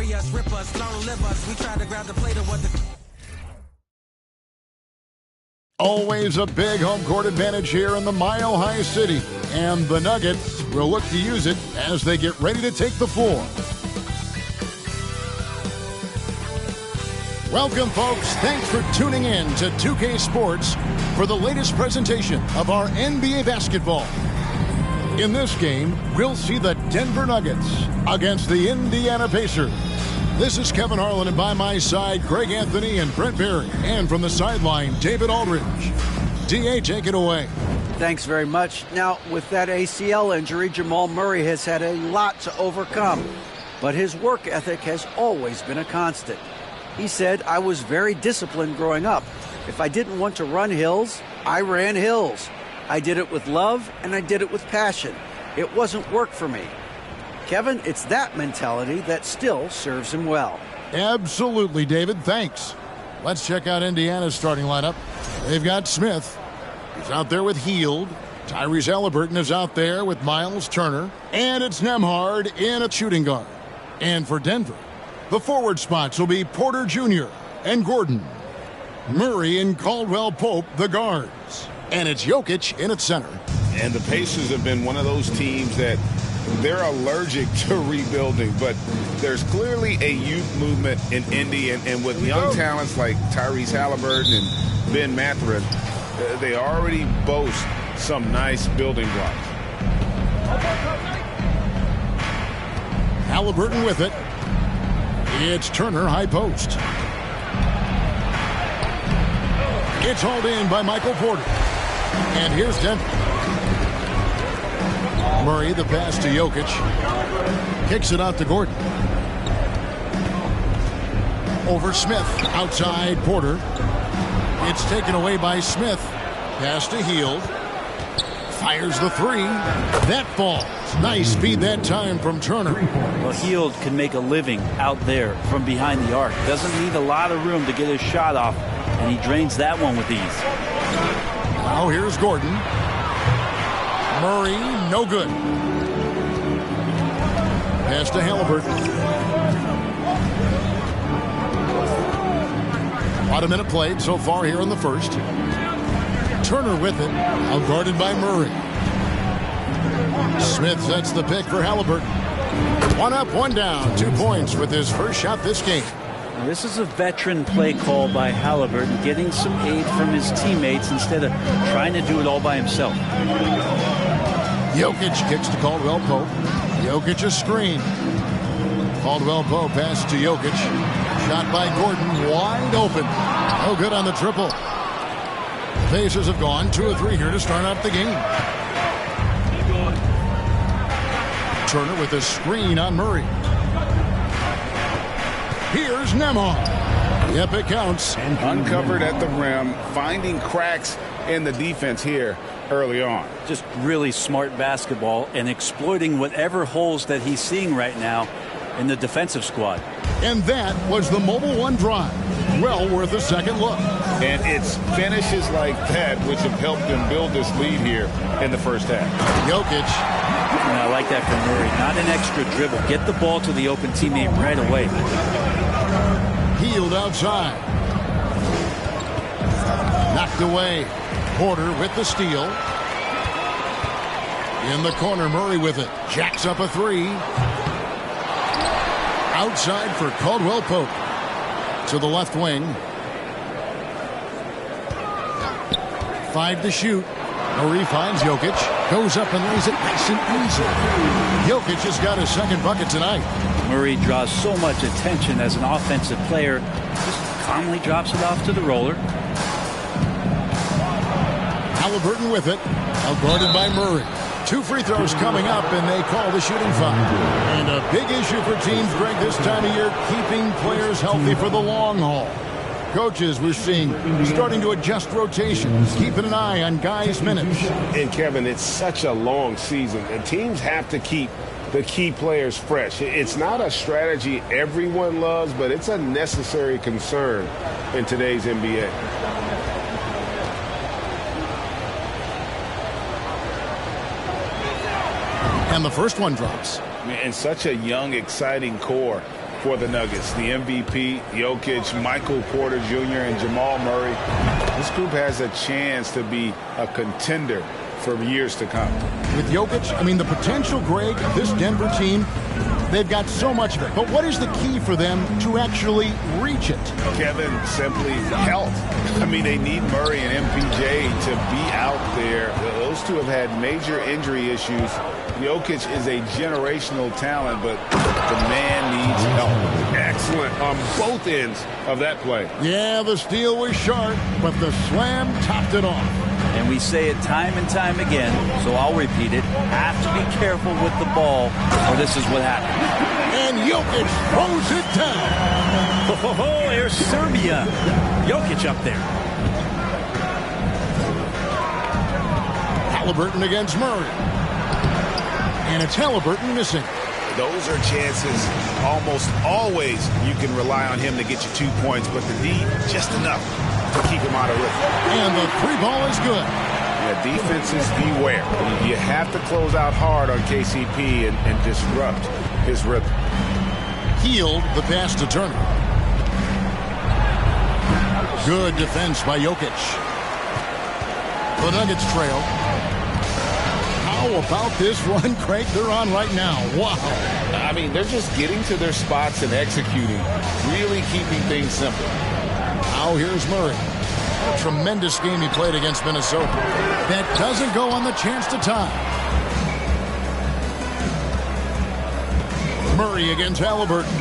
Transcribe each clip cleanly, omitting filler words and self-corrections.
bury us, rip us, long live us. We try to grab the plate of what the... Always a big home court advantage here in the Mile High City. And the Nuggets will look to use it as they get ready to take the floor. Welcome, folks. Thanks for tuning in to 2K Sports for the latest presentation of our NBA basketball. In this game, we'll see the Denver Nuggets against the Indiana Pacers. This is Kevin Harlan, and by my side, Greg Anthony and Brent Barry. And from the sideline, David Aldridge. D.A., take it away. Thanks very much. Now, with that ACL injury, Jamal Murray has had a lot to overcome. But his work ethic has always been a constant. He said, I was very disciplined growing up. If I didn't want to run hills, I ran hills. I did it with love, and I did it with passion. It wasn't work for me. Kevin, it's that mentality that still serves him well. Absolutely, David. Thanks. Let's check out Indiana's starting lineup. They've got Smith. He's out there with Hield. Tyrese Halliburton is out there with Miles Turner. And it's Nembhard in a shooting guard. And for Denver, the forward spots will be Porter Jr. and Gordon. Murray and Caldwell Pope, the guards. And it's Jokic in at center. And the Pacers have been one of those teams that they're allergic to rebuilding, but there's clearly a youth movement in Indy, and with young talents like Tyrese Halliburton and Ben Mathurin, they already boast some nice building blocks. Halliburton with it. It's Turner, high post. It's hauled in by Michael Porter. And here's Denver. Murray, the pass to Jokic. Kicks it out to Gordon. Over Smith. Outside Porter. It's taken away by Smith. Pass to Hield. Fires the three. That falls. Nice feed that time from Turner. Well, Hield can make a living out there from behind the arc. Doesn't need a lot of room to get his shot off, and he drains that one with ease. Now here's Gordon. Murray, no good. Pass to Halliburton. About a minute played so far here in the first. Turner with it, outguarded by Murray. Smith sets the pick for Halliburton. One up, one down. 2 points with his first shot this game. This is a veteran play call by Halliburton, getting some aid from his teammates instead of trying to do it all by himself. Jokic kicks to Caldwell Pope. Jokic a screen. Caldwell Pope pass to Jokic. Shot by Gordon, wide open. No good on the triple. Pacers have gone 2 of 3 here to start out the game. Turner with a screen on Murray. Here's Nembhard. Yep, it counts. Uncovered at the rim, finding cracks in the defense here early on. Just really smart basketball and exploiting whatever holes that he's seeing right now in the defensive squad. And that was the Mobile One drive. Well worth a second look. And it's finishes like that which have helped them build this lead here in the first half. Jokic. And I like that from Murray. Not an extra dribble. Get the ball to the open teammate right away. Hield outside. Knocked away. Porter with the steal. In the corner, Murray with it. Jacks up a three. Outside for Caldwell Pope. To the left wing. 5 to shoot. Murray finds Jokic. Goes up and lays it nice and easy. Jokic has got his second bucket tonight. Murray draws so much attention as an offensive player. Just calmly drops it off to the roller. Halliburton with it. Outguarded by Murray. 2 free throws coming up, and they call the shooting foul. And a big issue for teams, Greg, this time of year, keeping players healthy for the long haul. Coaches, we're seeing, starting to adjust rotations, keeping an eye on guys' minutes. And, Kevin, it's such a long season, and teams have to keep the key players fresh. It's not a strategy everyone loves, but it's a necessary concern in today's NBA. And the first one drops. And such a young, exciting core. for the Nuggets. The MVP, Jokic, Michael Porter Jr., and Jamal Murray. This group has a chance to be a contender for years to come. With Jokic, I mean, the potential, Greg, of this Denver team, they've got so much of it. But what is the key for them to actually reach it? Kevin, simply health. I mean, they need Murray and MPJ to be out there. Those two have had major injury issues. Jokic is a generational talent, but the man needs help. Excellent on both ends of that play. Yeah, the steal was sharp, but the slam topped it off. And we say it time and time again, so I'll repeat it. Have to be careful with the ball, or this is what happens. And Jokic throws it down. Oh, there's Serbia. Jokic up there. Halliburton against Murray. And it's Halliburton missing. Those are chances almost always you can rely on him to get you 2 points, but the D, just enough to keep him out of rhythm. And the three ball is good. Yeah, defenses beware. You have to close out hard on KCP and disrupt his rhythm. Hield the pass to Turner. Good defense by Jokic. The Nuggets trail. How about this run, Craig, they're on right now? Wow. I mean, they're just getting to their spots and executing, really keeping things simple. Now here's Murray. A tremendous game he played against Minnesota. That doesn't go on the chance to tie. Murray against Halliburton.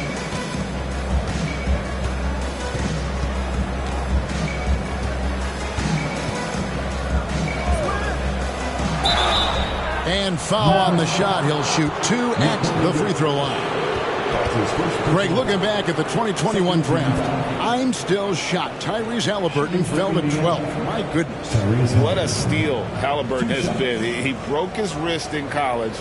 And foul on the shot. He'll shoot 2 at the free throw line. Greg, looking back at the 2021 draft, I'm still shocked. Tyrese Halliburton fell to 12. My goodness. What a steal Halliburton has been. He broke his wrist in college,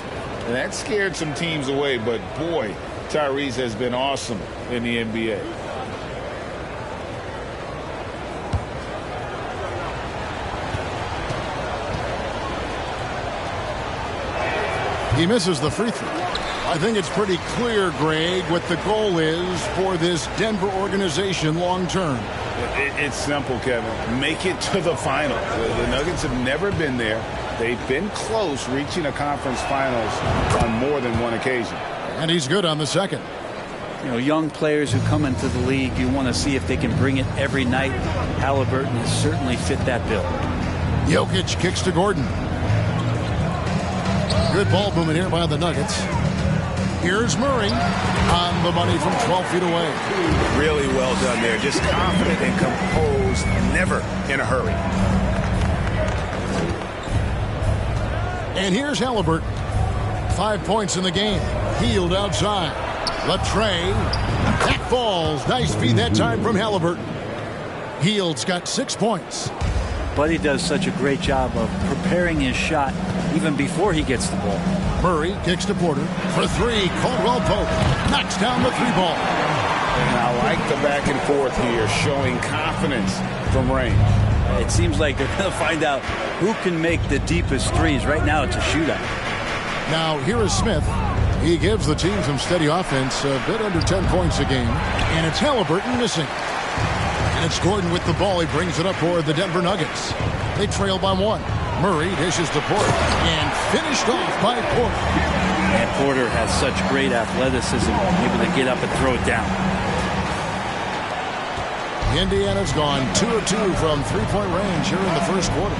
and that scared some teams away. But, boy, Tyrese has been awesome in the NBA. He misses the free throw. I think it's pretty clear, Greg, what the goal is for this Denver organization long term. It's simple, Kevin. Make it to the final. The Nuggets have never been there. They've been close reaching a conference finals on more than one occasion. And he's good on the second. You know, young players who come into the league, you want to see if they can bring it every night. Halliburton has certainly fit that bill. Jokic kicks to Gordon. Good ball movement here by the Nuggets. Here's Murray on the money from 12 feet away. Really well done there. Just confident and composed, never in a hurry. And here's Halliburton. 5 points in the game. Hield outside. Latrey. That falls. Nice feed that time from Halliburton. Hield's got 6 points. Buddy does such a great job of preparing his shot even before he gets the ball. Murray kicks to Porter for 3. Caldwell Pope knocks down the 3 ball. And I like the back and forth here, showing confidence from Rain. It seems like they're going to find out who can make the deepest threes. Right now it's a shootout. Now here is Smith. He gives the team some steady offense, a bit under 10 points a game. And it's Halliburton missing. And it's Gordon with the ball. He brings it up for the Denver Nuggets. They trail by 1. Murray dishes to Porter. And finished off by Porter. And Porter has such great athleticism, able to get up and throw it down. Indiana's gone 2 of 2 from three-point range here in the first quarter.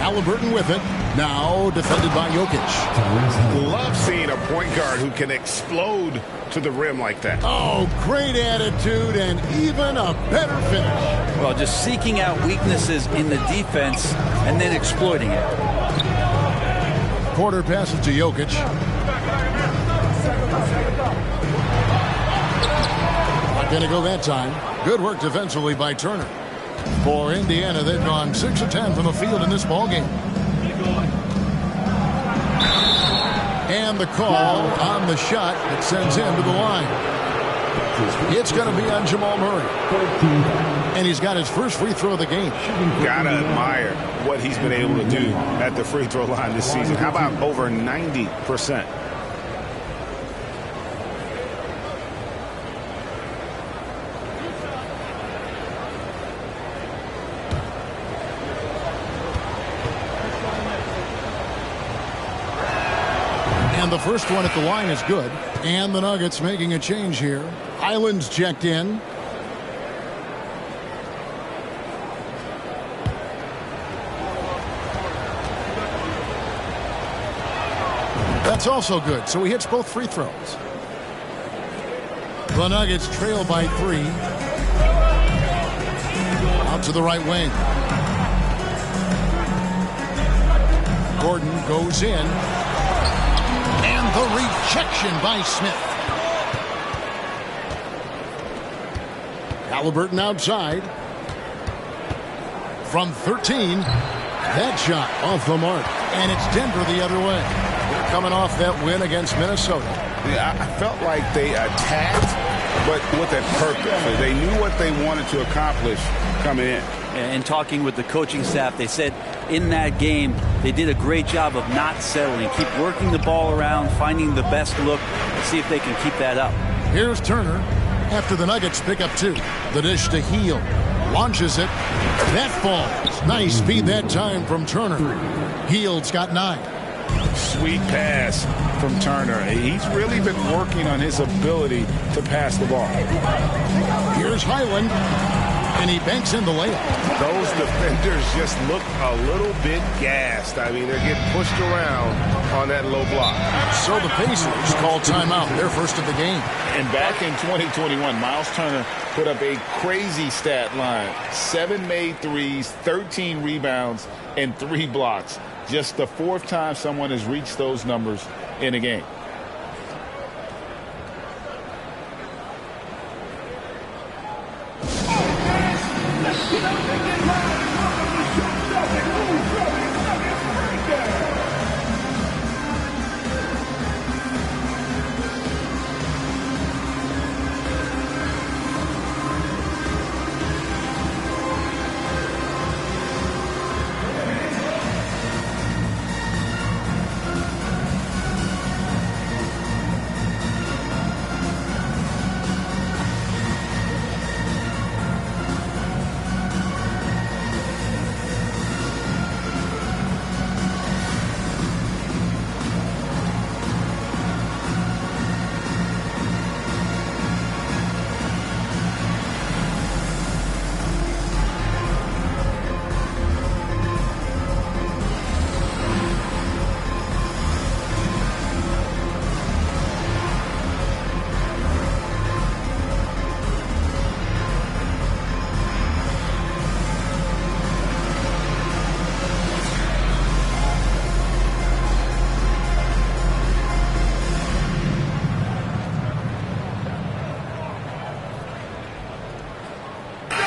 Halliburton with it. Now defended by Jokic. Love seeing a point guard who can explode to the rim like that. Oh, great attitude and even a better finish. Well, just seeking out weaknesses in the defense and then exploiting it. Porter passes to Jokic. Not going to go that time. Good work defensively by Turner. For Indiana, they've gone 6 of 10 from the field in this ballgame. And the call on the shot that sends him to the line. It's going to be on Jamal Murray. And he's got his first free throw of the game. Gotta admire what he's been able to do at the free throw line this season. How about over 90%? the first one at the line is good. And the Nuggets making a change here. Highland's checked in. That's also good, so he hits both free throws. The Nuggets trail by 3. Out to the right wing. Gordon goes in. And the rejection by Smith. Haliburton outside. From 13. That shot off the mark. And it's Denver the other way. They're coming off that win against Minnesota. Yeah, I felt like they attacked, but with a purpose. They knew what they wanted to accomplish coming in. And talking with the coaching staff, they said in that game they did a great job of not settling. Keep working the ball around, finding the best look, and see if they can keep that up. Here's Turner after the Nuggets pick up 2. The dish to Hield. Launches it. That falls. Nice speed that time from Turner. Hield's got 9. Sweet pass from Turner. He's really been working on his ability to pass the ball. Here's Highland. And he banks in the layup. Those defenders just look a little bit gassed. I mean, they're getting pushed around on that low block. So the Pacers call timeout, their first of the game. And back in 2021, Miles Turner put up a crazy stat line. 7 made threes, 13 rebounds, and 3 blocks. Just the 4th time someone has reached those numbers in a game.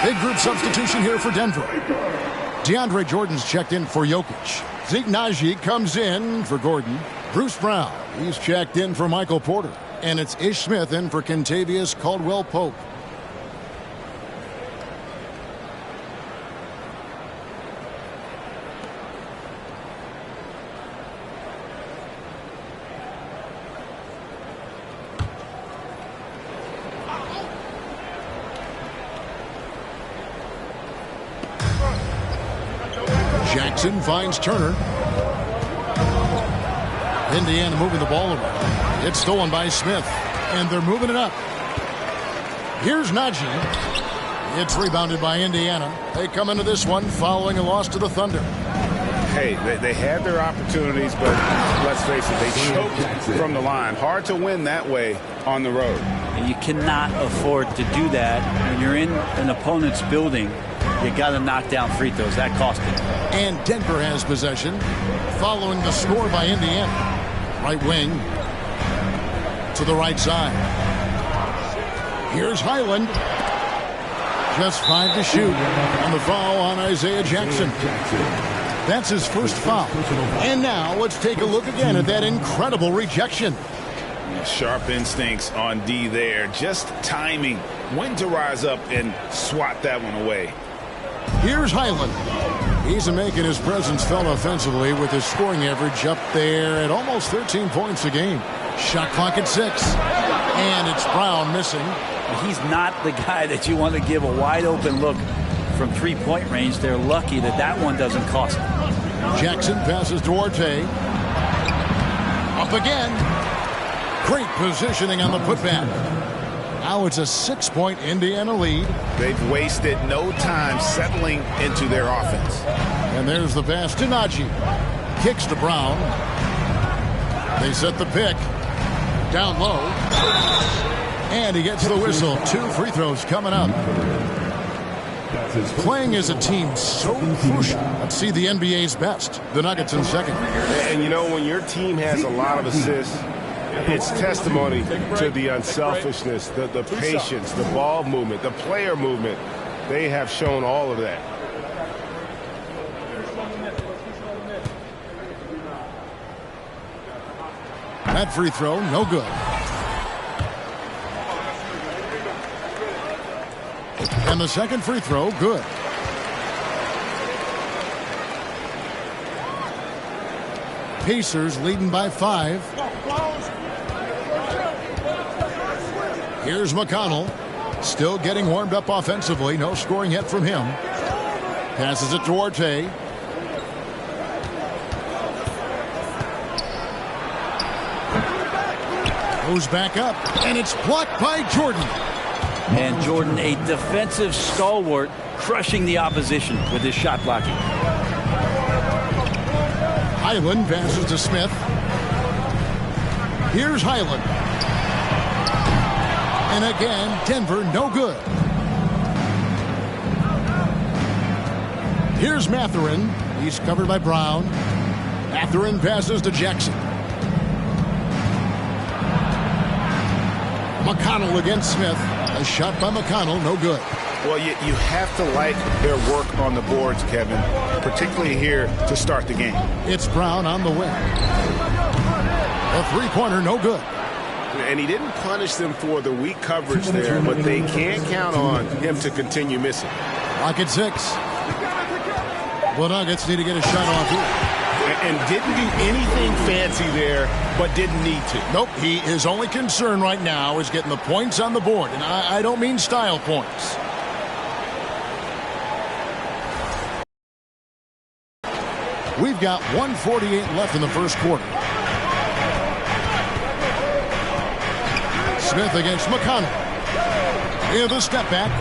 Big group substitution here for Denver. DeAndre Jordan's checked in for Jokic. Zeke Naji comes in for Gordon. Bruce Brown, he's checked in for Michael Porter. And it's Ish Smith in for Kentavious Caldwell-Pope. Jackson finds Turner. Indiana moving the ball around. It's stolen by Smith. And they're moving it up. Here's Naji. It's rebounded by Indiana. They come into this one following a loss to the Thunder. Hey, they had their opportunities, but let's face it, they choked from the line. Hard to win that way on the road. And you cannot afford to do that when you're in an opponent's building. You got to knock down free throws. That cost them. And Denver has possession following the score by Indiana. Right wing to the right side. Here's Highland. Just 5 to shoot. And the foul on Isaiah Jackson. That's his first foul. And now let's take a look again at that incredible rejection. Sharp instincts on D there. Just timing. When to rise up and swat that one away. Here's Highland. He's making his presence felt offensively with his scoring average up there at almost 13 points a game. Shot clock at 6. And it's Brown missing. He's not the guy that you want to give a wide open look from 3-point range. They're lucky that that one doesn't cost them. Jackson passes Duarte. Up Up again. Great positioning on the putback. Now it's a 6-point Indiana lead. They've wasted no time settling into their offense. And there's the pass to Najee. Kicks to Brown. They set the pick. Down low. And he gets the whistle. 2 free throws coming up. Playing as a team so crucial. Let's see the NBA's best. The Nuggets in second. And you know, when your team has a lot of assists, it's testimony to the unselfishness, the patience, the ball movement, the player movement. They have shown all of that. That free throw, no good. And the second free throw, good. Pacers leading by 5. Here's McConnell. Still getting warmed up offensively. No scoring yet from him. Passes it to Orte. Goes back up, and it's blocked by Jordan. And Jordan, a defensive stalwart, crushing the opposition with his shot blocking. Highland passes to Smith. Here's Highland. And again, Denver, no good. Here's Mathurin. He's covered by Brown. Mathurin passes to Jackson. McConnell against Smith. A shot by McConnell, no good. Well, you have to like their work on the boards, Kevin, particularly here to start the game. It's Brown on the wing. A three-pointer, no good. And he didn't punish them for the weak coverage there, but they can't count on him to continue missing. Clock at 6. The Nuggets need to get a shot off here. And didn't do anything fancy there, but didn't need to. Nope, his only concern right now is getting the points on the board. And I don't mean style points. We've got 1:48 left in the first quarter. Smith against McConnell. Here's the step back.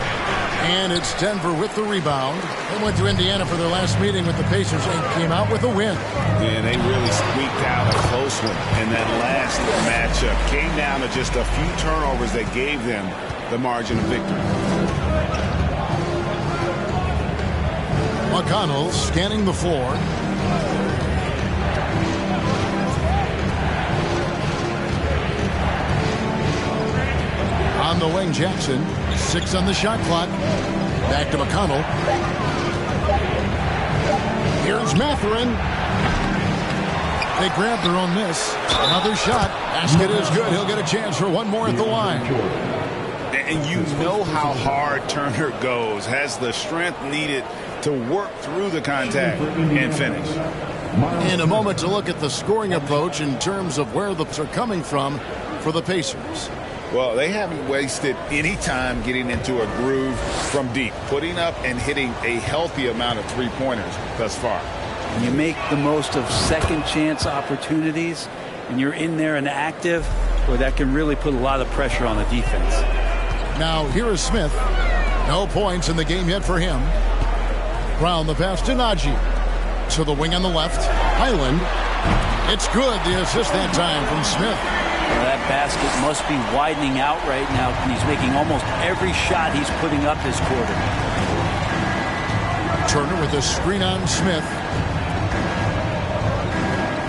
And it's Denver with the rebound. They went to Indiana for their last meeting with the Pacers and came out with a win. Yeah, they really squeaked out a close one in that last matchup. Came down to just a few turnovers that gave them the margin of victory. McConnell scanning the floor. On the wing, Jackson. 6 on the shot clock. Back to McConnell. Here's Mathurin. They grabbed their own miss. Another shot. Basket is good. He'll get a chance for one more at the line. And you know how hard Turner goes. Has the strength needed to work through the contact and finish. In a moment to look at the scoring approach in terms of where the are coming from for the Pacers. Well, they haven't wasted any time getting into a groove from deep, putting up and hitting a healthy amount of three-pointers thus far. And you make the most of second chance opportunities, and you're in there and active, where that can really put a lot of pressure on the defense. Now here is Smith. No points in the game yet for him. Brown the pass to Najee. To the wing on the left. Highland. It's good. The assist that time from Smith. Well, that basket must be widening out right now. He's making almost every shot he's putting up this quarter. Turner with a screen on Smith.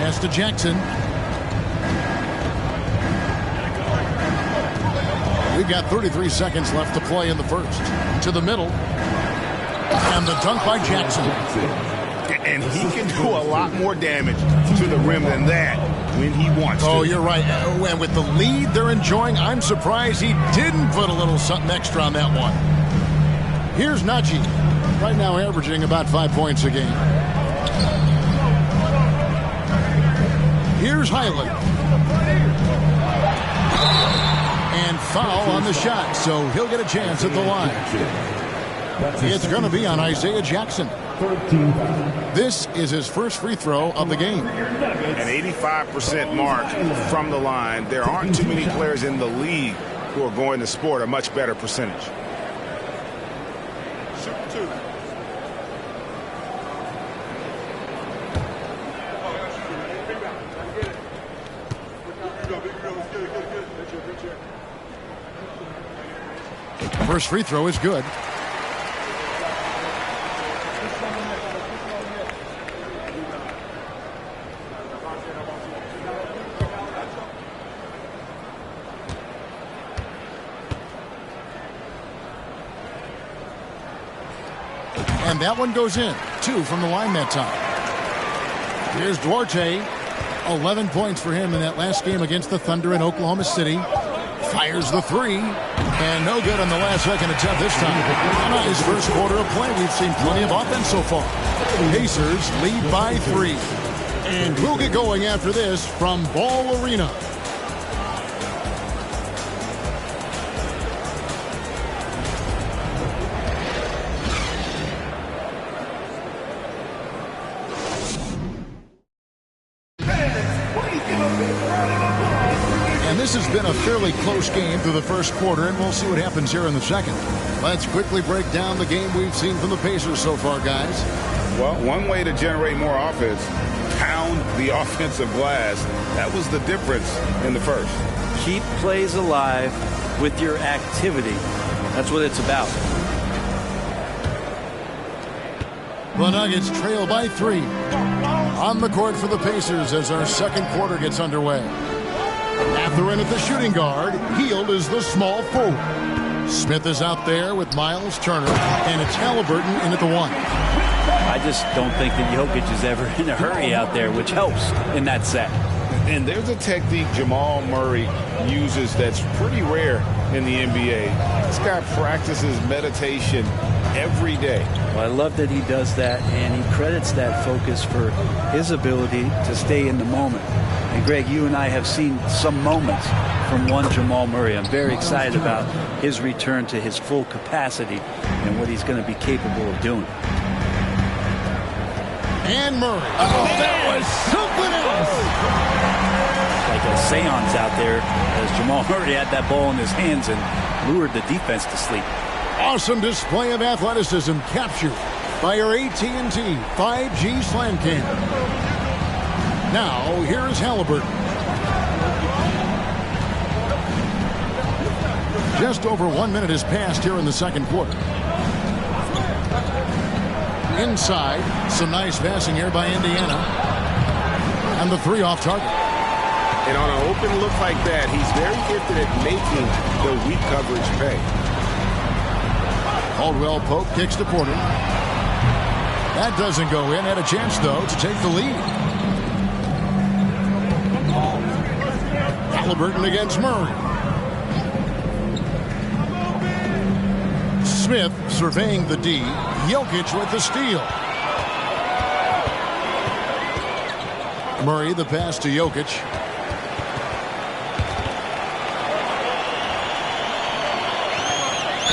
Pass to Jackson. We've got 33 seconds left to play in the first. To the middle. And the dunk by Jackson. And he can do a lot more damage to the rim than that when he wants to. Oh, you're right. And with the lead they're enjoying, I'm surprised he didn't put a little something extra on that one. Here's Najee. Right now averaging about 5 points a game. Here's Highland. And foul on the shot, so he'll get a chance at the line. It's going to be on Isaiah Jackson. This is his first free throw of the game. An 85% mark from the line. There aren't too many players in the league who are going to sport a much better percentage. First free throw is good. And that one goes in. 2 from the line that time. Here's Duarte. 11 points for him in that last game against the Thunder in Oklahoma City. Fires the 3. And no good on the last second attempt this time. On his first quarter of play, we've seen plenty of offense so far. Pacers lead by 3. And we'll get going after this from Ball Arena. And this has been a fairly close game through the first quarter, and we'll see what happens here in the second. Let's quickly break down the game we've seen from the Pacers so far, guys. Well, one way to generate more offense, pound the offensive glass. That was the difference in the first. Keep plays alive with your activity. That's what it's about. The Nuggets trail by 3. On the court for the Pacers as our second quarter gets underway. Mathurin at the shooting guard. Hield is the small forward. Smith is out there with Miles Turner, and it's Halliburton in at the 1. I just don't think that Jokic is ever in a hurry out there, which helps in that set. And there's a technique Jamal Murray uses that's pretty rare in the NBA. This guy practices meditation every day. Well, I love that he does that, and he credits that focus for his ability to stay in the moment. And Greg, you and I have seen some moments from one Jamal Murray. I'm very excited about his return to his full capacity and what he's going to be capable of doing. And Murray. Oh, that was something else. Like a seance out there as Jamal Murray had that ball in his hands and lured the defense to sleep. Awesome display of athleticism captured by our AT&T 5G Slam Cam. Now, here is Halliburton. Just over 1 minute has passed here in the second quarter. Inside, some nice passing here by Indiana. And the 3 off target. And on an open look like that, he's very gifted at making the weak coverage pay. Caldwell Pope kicks to Porter. That doesn't go in. Had a chance, though, to take the lead. Halliburton against Murray. Smith surveying the D. Jokic with the steal. Murray the pass to Jokic.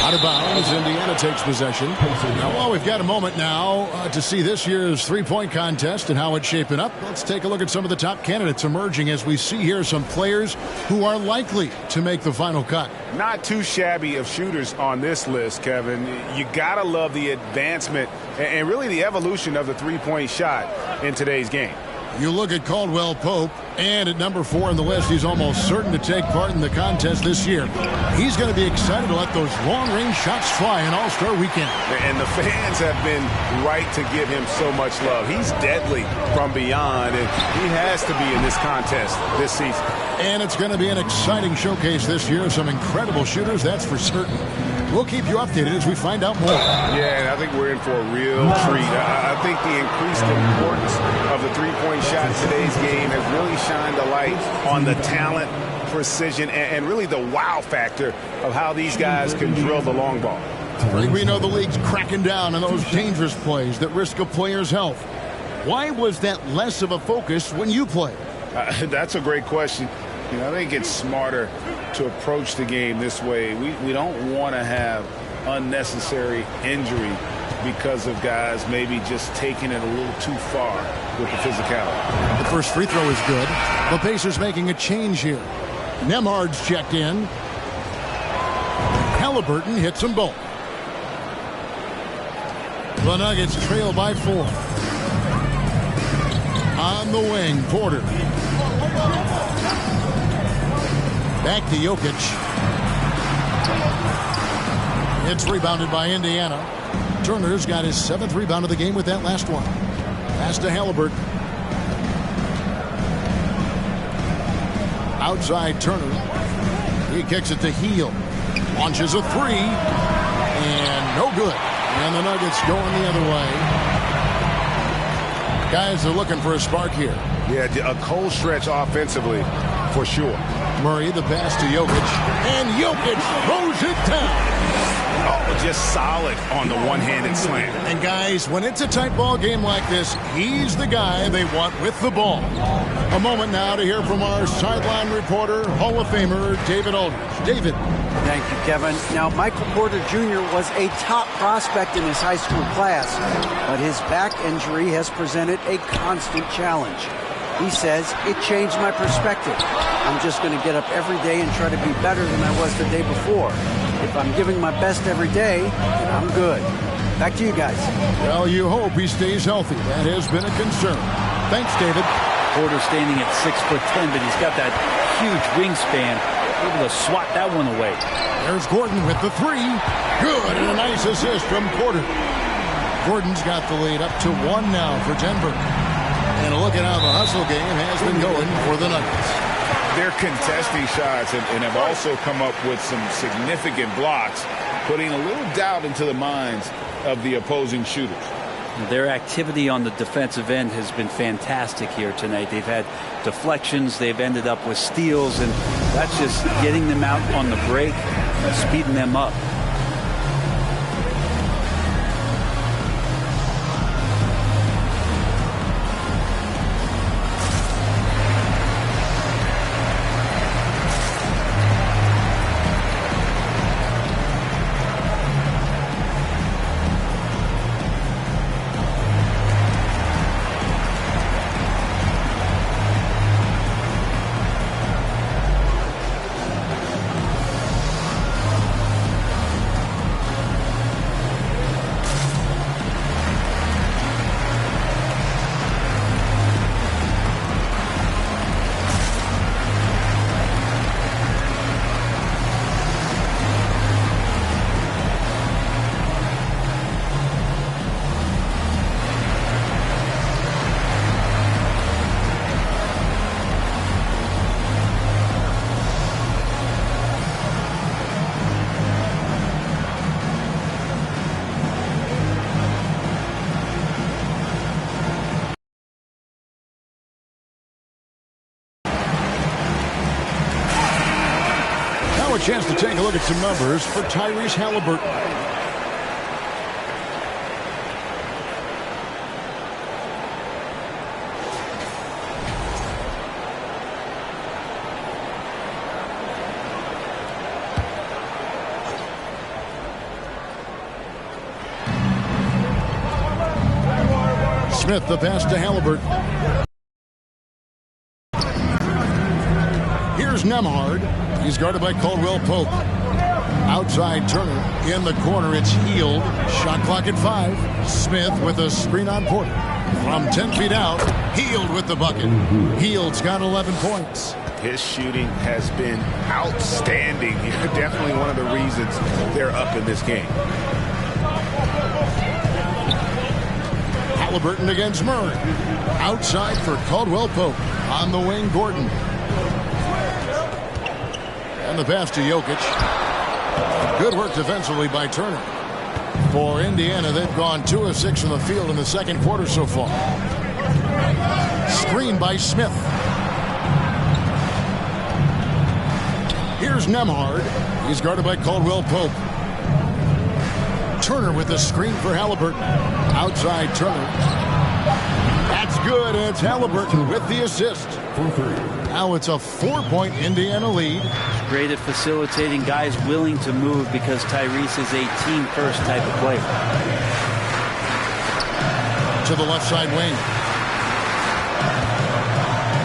Out of bounds. Indiana takes possession. Now, while we've got a moment now to see this year's three-point contest and how it's shaping up, let's take a look at some of the top candidates emerging as we see here some players who are likely to make the final cut. Not too shabby of shooters on this list, Kevin. You gotta love the advancement and really the evolution of the three-point shot in today's game. You look at Caldwell Pope, and at number 4 in the list, he's almost certain to take part in the contest this year. He's going to be excited to let those long-range shots fly in All-Star Weekend. And the fans have been right to give him so much love. He's deadly from beyond, and he has to be in this contest this season. And it's going to be an exciting showcase this year of some incredible shooters, that's for certain. We'll keep you updated as we find out more. Yeah, and I think we're in for a real treat. I think the increased importance of the three-point shot in today's game has really shined a light on the talent, precision, and really the wow factor of how these guys can drill the long ball. We know the league's cracking down on those dangerous plays that risk a player's health. Why was that less of a focus when you played? That's a great question. You know, I think it's smarter to approach the game this way. We don't want to have unnecessary injury because of guys maybe just taking it a little too far with the physicality. The first free throw is good. The Pacers making a change here. Nembhard's checked in. Halliburton hits them both. The Nuggets trail by 4. On the wing, Porter. Back to Jokic. It's rebounded by Indiana. Turner's got his 7th rebound of the game with that last one. Pass to Halliburton. Outside Turner. He kicks it to Hield. Launches a 3. And no good. And the Nuggets going the other way. Guys are looking for a spark here. Yeah, a cold stretch offensively for sure. Murray, the pass to Jokic. And Jokic throws it down. Oh, just solid on the one-handed slam. And guys, when it's a tight ball game like this, he's the guy they want with the ball. A moment now to hear from our sideline reporter, Hall of Famer David Aldridge. David. Thank you, Kevin. Now, Michael Porter Jr. was a top prospect in his high school class, but his back injury has presented a constant challenge. He says, it changed my perspective. I'm just going to get up every day and try to be better than I was the day before. If I'm giving my best every day, then I'm good. Back to you guys. Well, you hope he stays healthy. That has been a concern. Thanks, David. Porter standing at 6'10", but he's got that huge wingspan, able to swat that one away. There's Gordon with the 3. Good, and a nice assist from Porter. Gordon's got the lead up to 1 now for Denver. And a look at how the hustle game has been going for the Nuggets. They're contesting shots and have also come up with some significant blocks, putting a little doubt into the minds of the opposing shooters. Their activity on the defensive end has been fantastic here tonight. They've had deflections, they've ended up with steals, and that's just getting them out on the break and speeding them up. A chance to take a look at some numbers for Tyrese Halliburton. Smith, the pass to Halliburton. Here's Nembhard. He's guarded by Caldwell Pope. Outside Turner. In the corner, it's Hield. Shot clock at 5. Smith with a screen on Porter. From 10 feet out, Hield with the bucket. Hield's got 11 points. His shooting has been outstanding. Definitely one of the reasons they're up in this game. Halliburton against Murray. Outside for Caldwell Pope. On the wing, Gordon. And the pass to Jokic. Good work defensively by Turner. For Indiana, they've gone 2 of 6 from the field in the second quarter so far. Screen by Smith. Here's Nembhard. He's guarded by Caldwell Pope. Turner with the screen for Halliburton. Outside Turner. That's good, and it's Halliburton with the assist. Now it's a 4-point Indiana lead. Great at facilitating, guys willing to move because Tyrese is a team-first type of player. to the left side wing.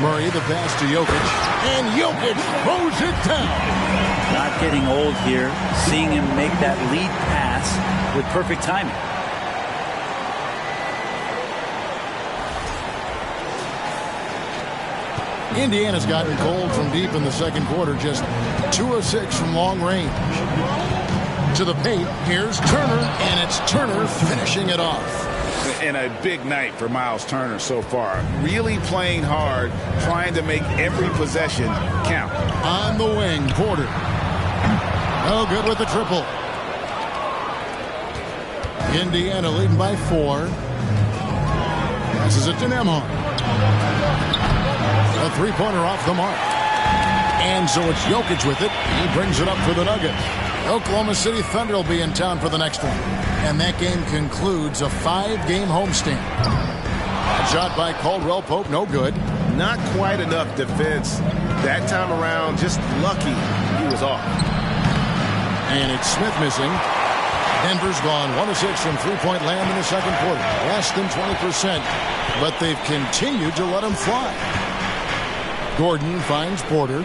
Murray, the pass to Jokic. And Jokic throws it down. Not getting old here. Seeing him make that lead pass with perfect timing. Indiana's gotten cold from deep in the second quarter. Just 2 of 6 from long range. To the paint. Here's Turner. And it's Turner finishing it off. And a big night for Miles Turner so far. Really playing hard, trying to make every possession count. On the wing, Porter. No good with the triple. Indiana leading by 4. Passes it to Nembhard. A three-pointer off the mark. And so it's Jokic with it. He brings it up for the Nuggets. Oklahoma City Thunder will be in town for the next one. And that game concludes a 5-game homestand. A shot by Caldwell Pope, no good. Not quite enough defense that time around. Just lucky he was off. And it's Smith missing. Denver's gone 1 of 6 from three-point land in the second quarter. Less than 20%. But they've continued to let him fly. Gordon finds Porter.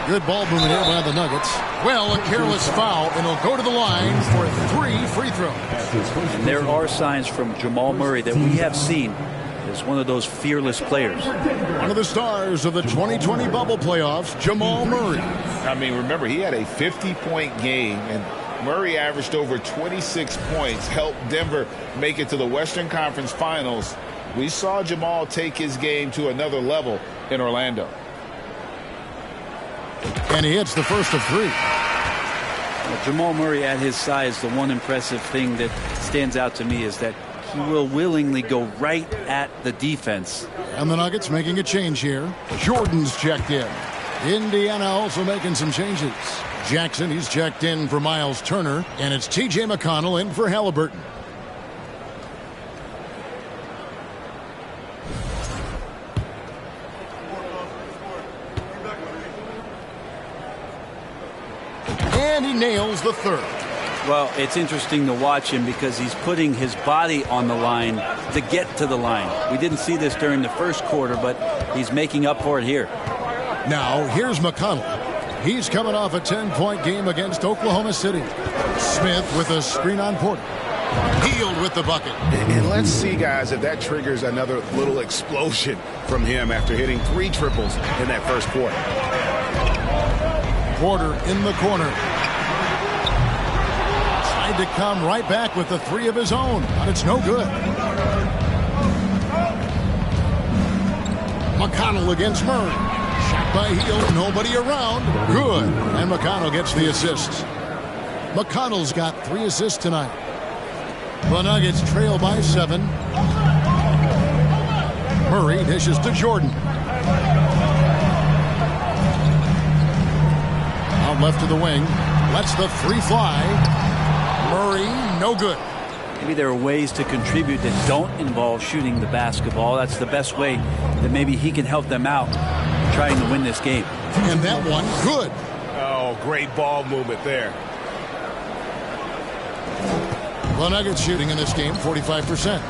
Good ball movement here by the Nuggets. Well, a careless foul, and he'll go to the line for 3 free throws. And there are signs from Jamal Murray that we have seen as one of those fearless players. One of the stars of the 2020 bubble playoffs, Jamal Murray. I mean, remember, he had a 50-point game, and Murray averaged over 26 points, helped Denver make it to the Western Conference Finals. We saw Jamal take his game to another level in Orlando. And he hits the first of 3. Jamal Murray at his size, the one impressive thing that stands out to me is that he will willingly go right at the defense. And the Nuggets making a change here. Jordan's checked in. Indiana also making some changes. Jackson, he's checked in for Miles Turner. And it's T.J. McConnell in for Halliburton. And he nails the third. Well, it's interesting to watch him because he's putting his body on the line to get to the line. We didn't see this during the first quarter, but he's making up for it here. Now, here's McConnell. He's coming off a 10-point game against Oklahoma City. Smith with a screen on Porter. Hield with the bucket. And let's see, guys, if that triggers another little explosion from him after hitting 3 triples in that first quarter. Porter in the corner. Tried to come right back with the 3 of his own, but it's no good. McConnell against Murray. Shot by Hield, nobody around. Good. And McConnell gets the assist. McConnell's got 3 assists tonight. The Nuggets trail by 7. Murray dishes to Jordan. Out left to the wing. Lets the 3 fly. Murray, no good. Maybe there are ways to contribute that don't involve shooting the basketball. That's the best way that maybe he can help them out trying to win this game. And that one, good. Oh, great ball movement there. The Nuggets shooting in this game, 45%.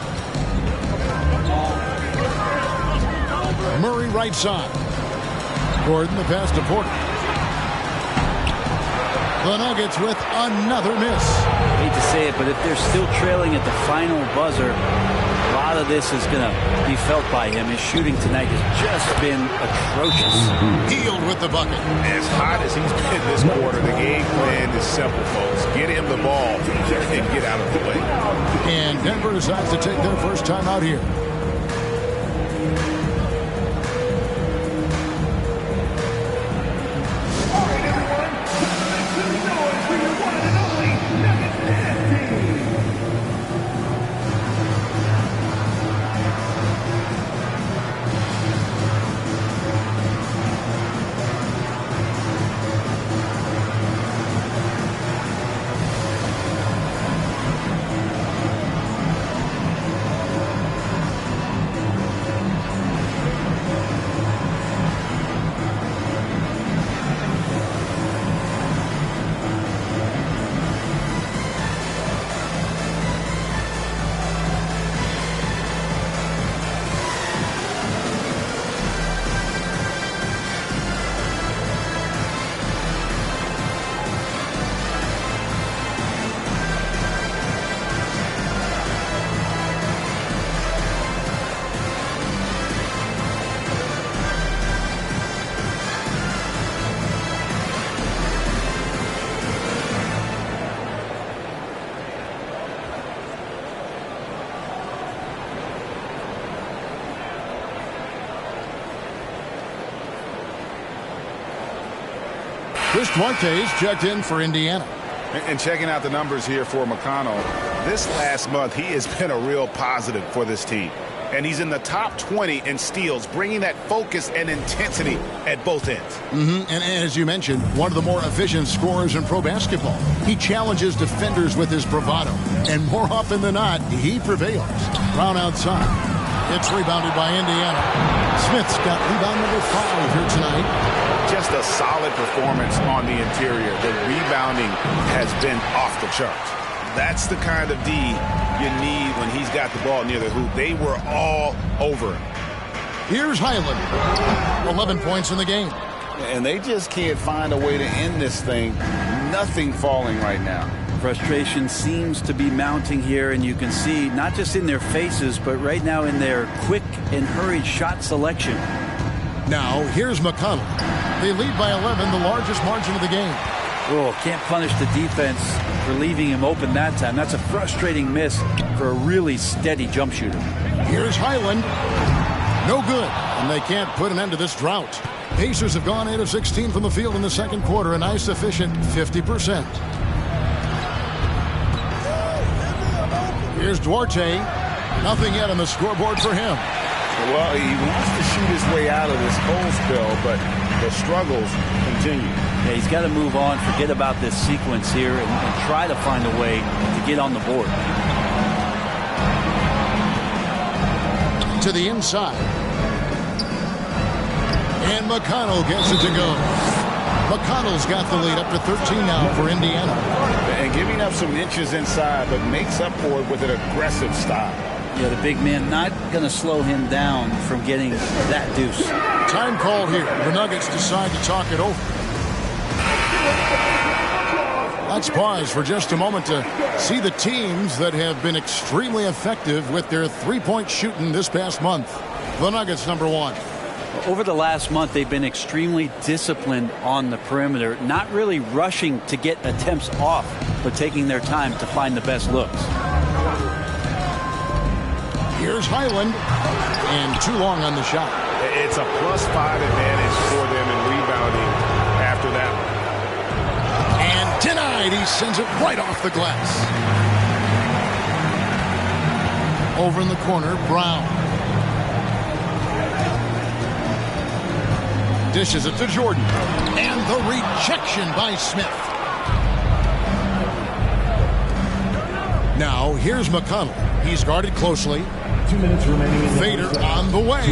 Murray right side. Gordon the pass to Porter. The Nuggets with another miss. I hate to say it, but if they're still trailing at the final buzzer, a lot of this is going to be felt by him. His shooting tonight has just been atrocious. Hield with the bucket. As hot as he's been this quarter, the game plan is simple, folks. Get him the ball and get out of the way. And Denver decides to take their first time out here. Chris Duarte's checked in for Indiana. And checking out the numbers here for McConnell, this last month he has been a real positive for this team. And he's in the top 20 in steals, bringing that focus and intensity at both ends. And as you mentioned, one of the more efficient scorers in pro basketball. He challenges defenders with his bravado. And more often than not, he prevails. Brown outside. It's rebounded by Indiana. Smith's got rebound number 5 here tonight. Just a solid performance on the interior. The rebounding has been off the charts. That's the kind of D you need when he's got the ball near the hoop. They were all over him. Here's Highland. 11 points in the game. And they just can't find a way to end this thing. Nothing falling right now. Frustration seems to be mounting here, and you can see not just in their faces, but right now in their quick and hurried shot selection. Now, here's McConnell. They lead by 11, the largest margin of the game. Oh, can't punish the defense for leaving him open that time. That's a frustrating miss for a really steady jump shooter. Here's Highland. No good, and they can't put an end to this drought. Pacers have gone 8 of 16 from the field in the second quarter, a nice efficient 50%. Here's Duarte. Nothing yet on the scoreboard for him. Well, he wants to shoot his way out of this cold spell, but the struggles continue. Yeah, he's got to move on, forget about this sequence here, and try to find a way to get on the board. To the inside. And McConnell gets it to go. McConnell's got the lead up to 13 now for Indiana. And giving up some inches inside, but makes up for it with an aggressive style. Yeah, the big man not going to slow him down from getting that deuce. Time called here. The Nuggets decide to talk it over. Let's pause for just a moment to see the teams that have been extremely effective with their three-point shooting this past month. The Nuggets, number 1. Over the last month, they've been extremely disciplined on the perimeter, not really rushing to get attempts off, but taking their time to find the best looks. Here's Highland, and too long on the shot. It's a +5 advantage for them in rebounding after that. And denied. He sends it right off the glass. Over in the corner, Brown. Dishes it to Jordan. And the rejection by Smith. Now, here's McConnell. He's guarded closely. 2 minutes remaining in the Vader on the way.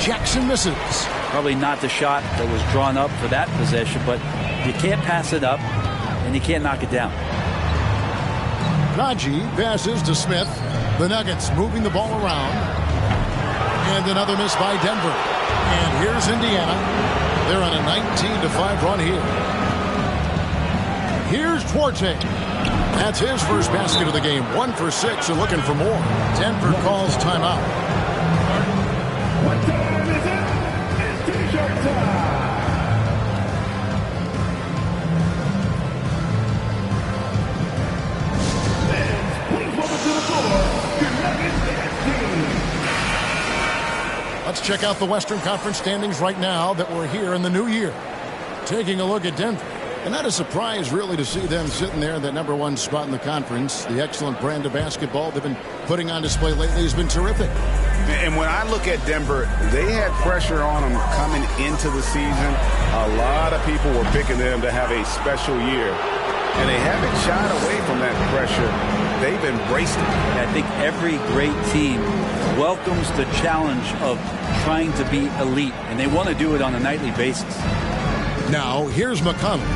Jackson misses. Probably not the shot that was drawn up for that possession, but you can't pass it up, and you can't knock it down. Najee passes to Smith. The Nuggets moving the ball around. And another miss by Denver. And here's Indiana. They're on a 19-5 run here. Here's Duarte. That's his first basket of the game. 1 for 6 and looking for more. Denver calls timeout. What time is it? It's T-shirt time. Please welcome to the floor, your Nuggets dance team. Let's check out the Western Conference standings right now that we're here in the new year. Taking a look at Denver. And not a surprise, really, to see them sitting there in that number 1 spot in the conference. The excellent brand of basketball they've been putting on display lately has been terrific. And when I look at Denver, they had pressure on them coming into the season. A lot of people were picking them to have a special year. And they haven't shied away from that pressure. They've embraced it. I think every great team welcomes the challenge of trying to be elite, and they want to do it on a nightly basis. Now, here's McConnell.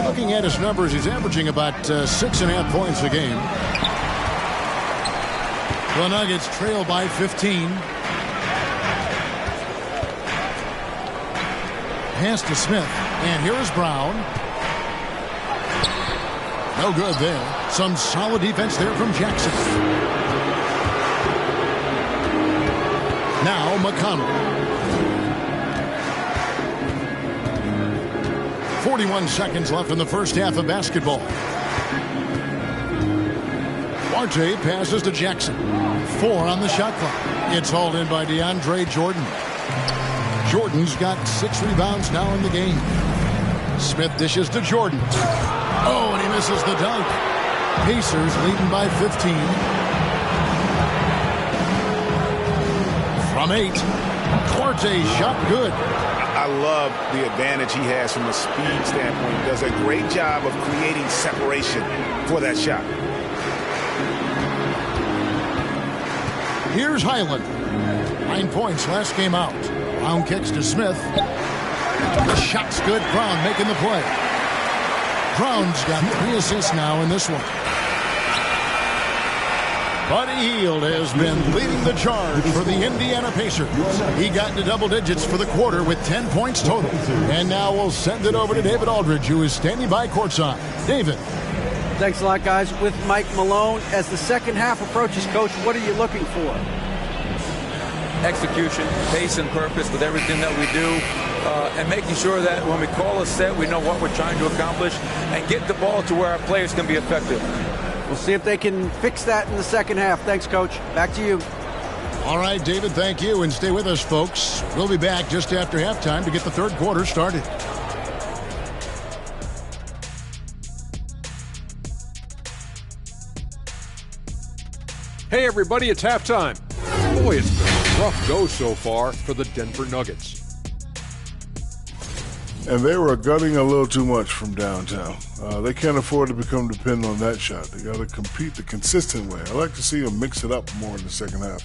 Looking at his numbers, he's averaging about 6.5 points a game. The Nuggets trail by 15. Pass to Smith. And here is Brown. No good there. Some solid defense there from Jackson. Now McConnell. 41 seconds left in the first half of basketball. Duarte passes to Jackson. 4 on the shot clock. It's hauled in by DeAndre Jordan. Jordan's got 6 rebounds now in the game. Smith dishes to Jordan. Oh, and he misses the dunk. Pacers leading by 15. From 8. Duarte shot good. I love the advantage he has from a speed standpoint. He does a great job of creating separation for that shot. Here's Highland. 9 points last game out. Brown kicks to Smith. The shot's good. Brown making the play. Brown's got 3 assists now in this one. Buddy Hield has been leading the charge for the Indiana Pacers. He got into double digits for the quarter with 10 points total. And now we'll send it over to David Aldridge, who is standing by courtside. David. Thanks a lot, guys. With Mike Malone, as the second half approaches, Coach, what are you looking for? Execution, pace, and purpose with everything that we do, and making sure that when we call a set, we know what we're trying to accomplish and get the ball to where our players can be effective. We'll see if they can fix that in the second half. Thanks, Coach. Back to you. All right, David, thank you. And stay with us, folks. We'll be back just after halftime to get the third quarter started. Hey, everybody, it's halftime. Boy, it's been a rough go so far for the Denver Nuggets. And they were gunning a little too much from downtown. They can't afford to become dependent on that shot. They got to compete the consistent way. I like to see them mix it up more in the second half.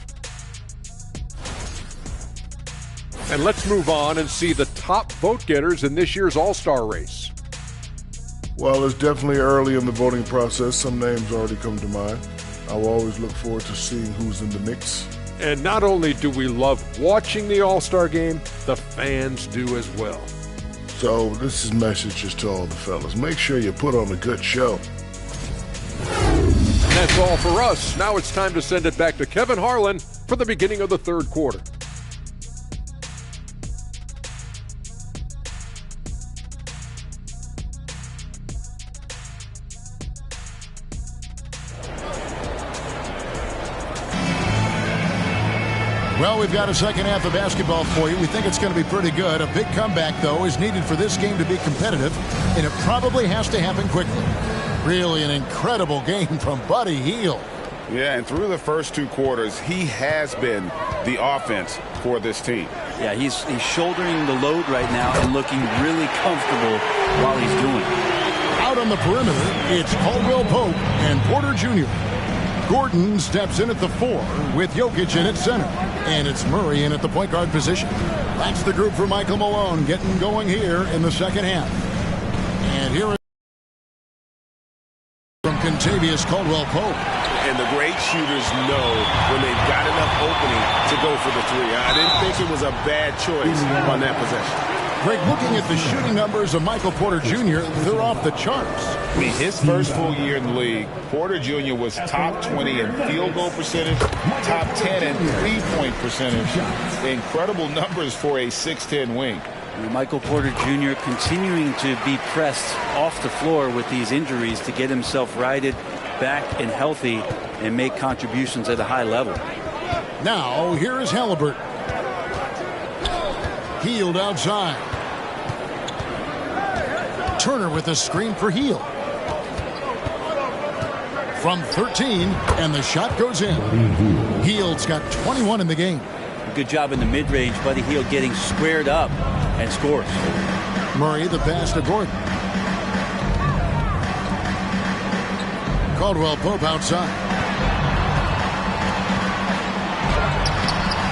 And let's move on and see the top vote getters in this year's All-Star race. Well, it's definitely early in the voting process. Some names already come to mind. I will always look forward to seeing who's in the mix. And not only do we love watching the All-Star game, the fans do as well. So this is messages to all the fellas. Make sure you put on a good show. And that's all for us. Now it's time to send it back to Kevin Harlan for the beginning of the third quarter. Well, we've got a second half of basketball for you. We think it's going to be pretty good. A big comeback, though, is needed for this game to be competitive, and it probably has to happen quickly. Really an incredible game from Buddy Hield. Yeah, and through the first 2 quarters, he has been the offense for this team. Yeah, he's shouldering the load right now and looking really comfortable while he's doing it. Out on the perimeter, it's Caldwell Pope and Porter Jr. Gordon steps in at the 4 with Jokic in at center. And it's Murray in at the point guard position. That's the group for Michael Malone getting going here in the second half. And here is from Kentavious Caldwell-Pope. And the great shooters know when they've got enough opening to go for the 3. I didn't think it was a bad choice on that possession. Greg, looking at the shooting numbers of Michael Porter Jr., they're off the charts. I mean, his first full year in the league, Porter Jr. was top 20 in field goal percentage, top 10 in three-point percentage. Incredible numbers for a 6'10 wing. Michael Porter Jr. continuing to be pressed off the floor with these injuries to get himself righted back and healthy and make contributions at a high level. Now, here is Halliburton. Hield outside. Turner with a screen for Hield. From 13, and the shot goes in. Hield's got 21 in the game. Good job in the mid-range. Buddy Hield getting squared up and scores. Murray the pass to Gordon. Caldwell Pope outside.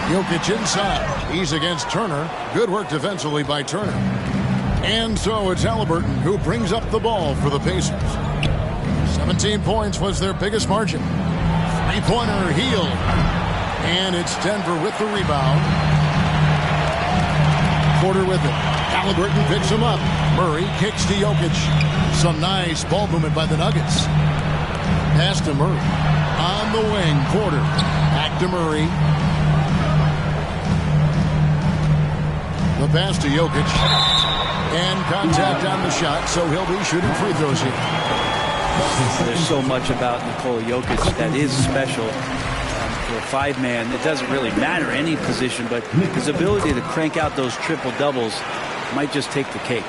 Jokic inside. He's against Turner. Good work defensively by Turner. And so it's Halliburton who brings up the ball for the Pacers. 17 points was their biggest margin. Three-pointer Hield. And it's Denver with the rebound. Porter with it. Halliburton picks him up. Murray kicks to Jokic. Some nice ball movement by the Nuggets. Pass to Murray. On the wing, Porter. Back to Murray. The pass to Jokic. And contact on the shot, so he'll be shooting free throws here. There's so much about Nikola Jokic that is special. For a 5-man, it doesn't really matter any position, but his ability to crank out those triple doubles might just take the cake.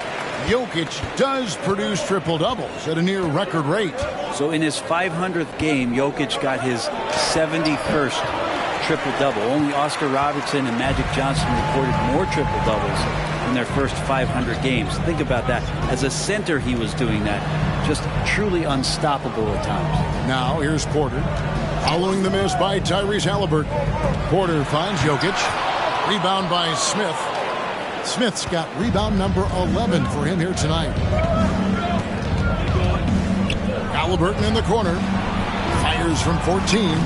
Jokic does produce triple-doubles at a near record rate. So in his 500th game, Jokic got his 71st triple-double. Only Oscar Robertson and Magic Johnson recorded more triple-doubles in their first 500 games. Think about that. As a center, he was doing that. Just truly unstoppable at times. Now, here's Porter. Following the miss by Tyrese Halliburton. Porter finds Jokic. Rebound by Smith. Smith's got rebound number 11 for him here tonight. Halliburton in the corner. Fires from 14.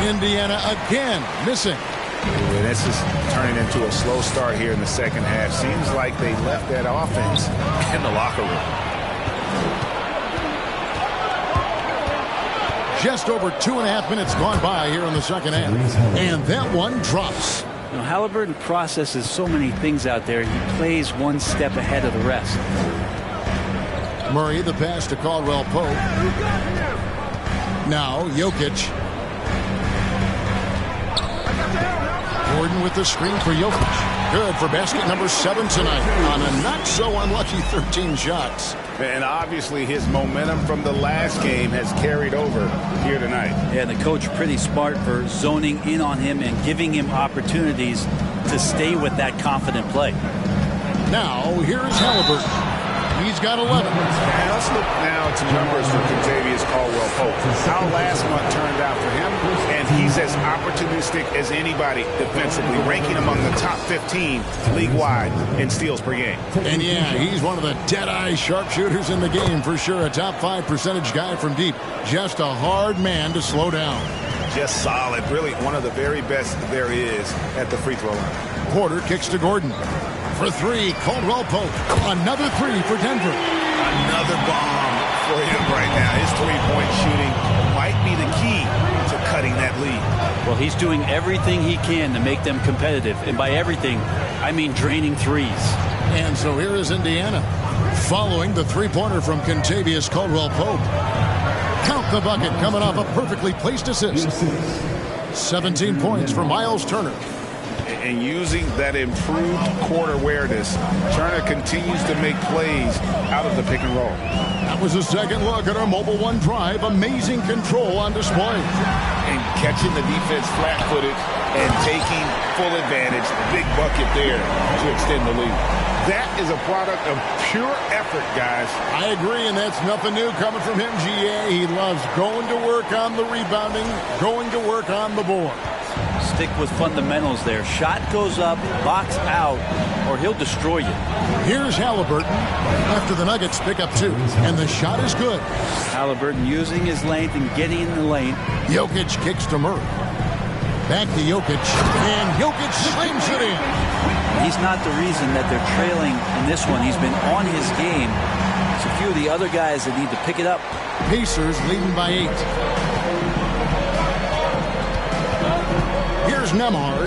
Indiana again missing. Yeah, this is turning into a slow start here in the second half. Seems like they left that offense in the locker room. Just over 2.5 minutes gone by here in the second half. And that one drops. You know, Halliburton processes so many things out there. He plays one step ahead of the rest. Murray, the pass to Caldwell Pope. Now, Jokic. Gordon with the screen for Jokic. Good for basket number 7 tonight on a not-so-unlucky 13 shots. And obviously his momentum from the last game has carried over here tonight. Yeah, the coach pretty smart for zoning in on him and giving him opportunities to stay with that confident play. Now, here's Halliburton. He's got 11. And let's look now at some numbers for Kentavious Caldwell-Pope. How last month turned out for him, and he's as opportunistic as anybody defensively, ranking among the top 15 league-wide in steals per game. And yeah, he's one of the dead-eye sharpshooters in the game for sure. A top 5 percentage guy from deep. Just a hard man to slow down. Just solid. Really one of the very best there is at the free throw line. Porter kicks to Gordon. For 3, Caldwell Pope. Another 3 for Denver. Another bomb for him right now. His three-point shooting might be the key to cutting that lead. Well, he's doing everything he can to make them competitive. And by everything, I mean draining threes. And so here is Indiana following the three-pointer from Kentavious Caldwell Pope. Count the bucket coming off a perfectly placed assist. 17 points for Miles Turner. And using that improved court awareness, Turner continues to make plays out of the pick and roll. That was a second look at our Mobile One Drive. Amazing control on display. And catching the defense flat-footed and taking full advantage. Big bucket there to extend the lead. That is a product of pure effort, guys. I agree, and that's nothing new coming from him, GA. He loves going to work on the rebounding, going to work on the board. Stick with fundamentals there. Shot goes up, box out, or he'll destroy you. Here's Halliburton after the Nuggets pick up 2, and the shot is good. Halliburton using his length and getting in the lane. Jokic kicks to Murray. Back to Jokic, and Jokic slams it in. He's not the reason that they're trailing in this one. He's been on his game. It's a few of the other guys that need to pick it up. Pacers leading by 8. Here's Nembhard.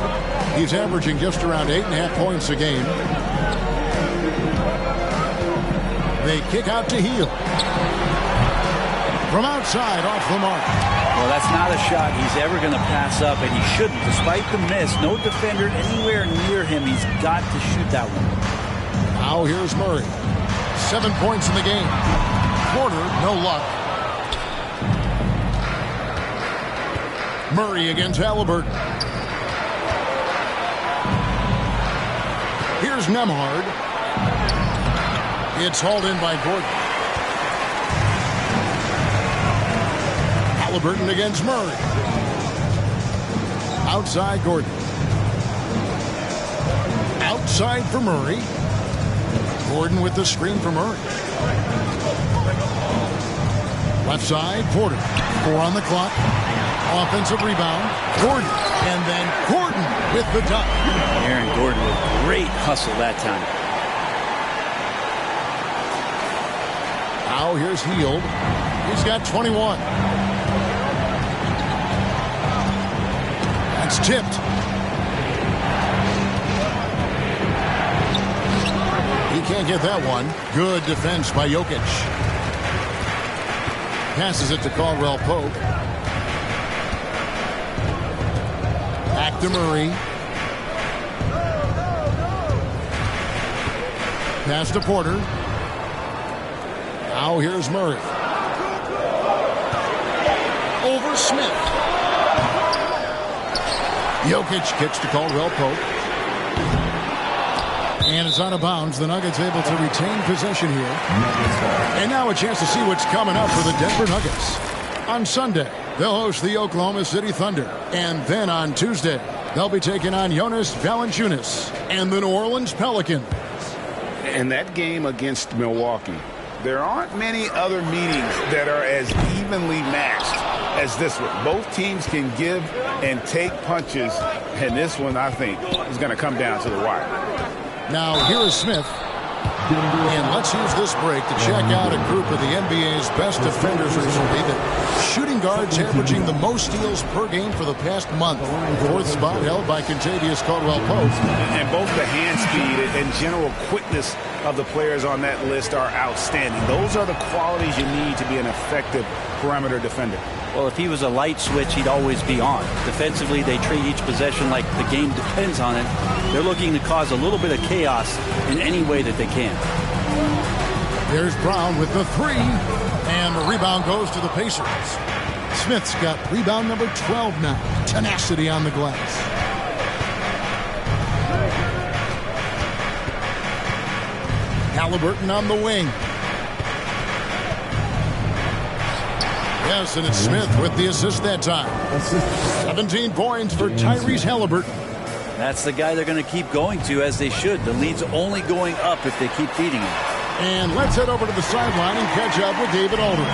He's averaging just around 8.5 points a game. They kick out to Hield. From outside, off the mark. Well, that's not a shot he's ever going to pass up, and he shouldn't. Despite the miss, no defender anywhere near him. He's got to shoot that one. Now here's Murray. 7 points in the game. Porter, no luck. Murray against Halliburton. Here's Nembhard. It's hauled in by Gordon. Halliburton against Murray. Outside Gordon. Outside for Murray. Gordon with the screen for Murray. Left side, Porter. 4 on the clock. Offensive rebound. Gordon. And then Gordon with the dunk. Aaron Gordon with great hustle that time. Now here's Hield. He's got 21. That's tipped. He can't get that one. Good defense by Jokic. Passes it to Caldwell Pope. Back to Murray. Pass to Porter. Now here's Murray. Over Smith. Jokic kicks to Caldwell Pope. And it's out of bounds. The Nuggets able to retain possession here. And now a chance to see what's coming up for the Denver Nuggets. On Sunday, they'll host the Oklahoma City Thunder. And then on Tuesday, they'll be taking on Jonas Valanciunas and the New Orleans Pelicans. And that game against Milwaukee, there aren't many other meetings that are as evenly matched as this one. Both teams can give and take punches, and this one, I think, is going to come down to the wire. Now, here is Smith. And let's use this break to check out a group of the NBA's best defenders recently. The shooting guards averaging the most steals per game for the past month. Fourth spot held by Kentavious Caldwell-Pope. And both the hand speed and general quickness of the players on that list are outstanding. Those are the qualities you need to be an effective perimeter defender. Well, if he was a light switch, he'd always be on. Defensively, they treat each possession like the game depends on it. They're looking to cause a little bit of chaos in any way that they can. There's Brown with the three. And the rebound goes to the Pacers. Smith's got rebound number 12 now. Tenacity on the glass. Halliburton on the wing. Yes, and it's Smith with the assist that time. 17 points for Tyrese Halliburton. That's the guy they're going to keep going to, as they should. The lead's only going up if they keep feeding him. And let's head over to the sideline and catch up with David Aldridge.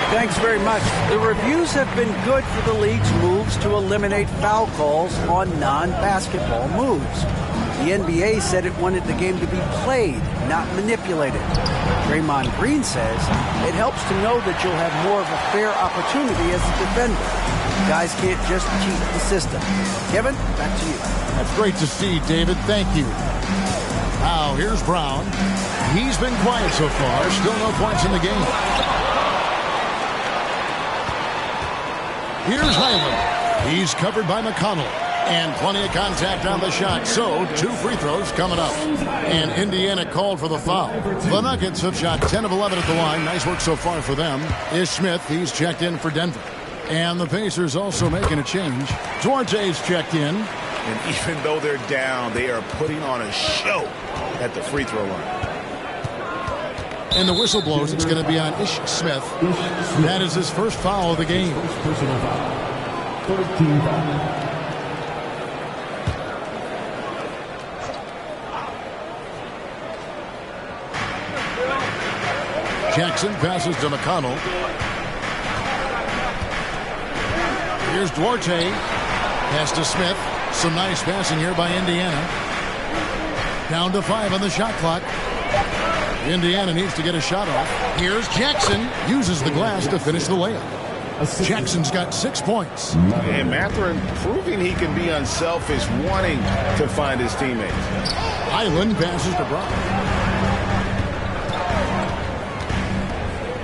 Thanks very much. The reviews have been good for the league's moves to eliminate foul calls on non-basketball moves. The NBA said it wanted the game to be played, not manipulated. Draymond Green says it helps to know that you'll have more of a fair opportunity as a defender. Guys can't just cheat the system. Kevin, back to you. That's great to see, David. Thank you. Now, here's Brown. He's been quiet so far. Still no points in the game. Here's Hyland. He's covered by McConnell. And plenty of contact on the shot. So, 2 free throws coming up. And Indiana called for the foul. The Nuggets have shot 10 of 11 at the line. Nice work so far for them. Ish Smith, he's checked in for Denver. And the Pacers also making a change. Duarte's checked in. And even though they're down, they are putting on a show at the free throw line. And the whistle blows. It's going to be on Ish Smith. That is his first foul of the game. Jackson passes to McConnell. Here's Duarte. Pass to Smith. Some nice passing here by Indiana. Down to 5 on the shot clock. Indiana needs to get a shot off. Here's Jackson. Uses the glass to finish the layup. Jackson's got 6 points. And Mathurin proving he can be unselfish, wanting to find his teammates. Hyland passes to Brown.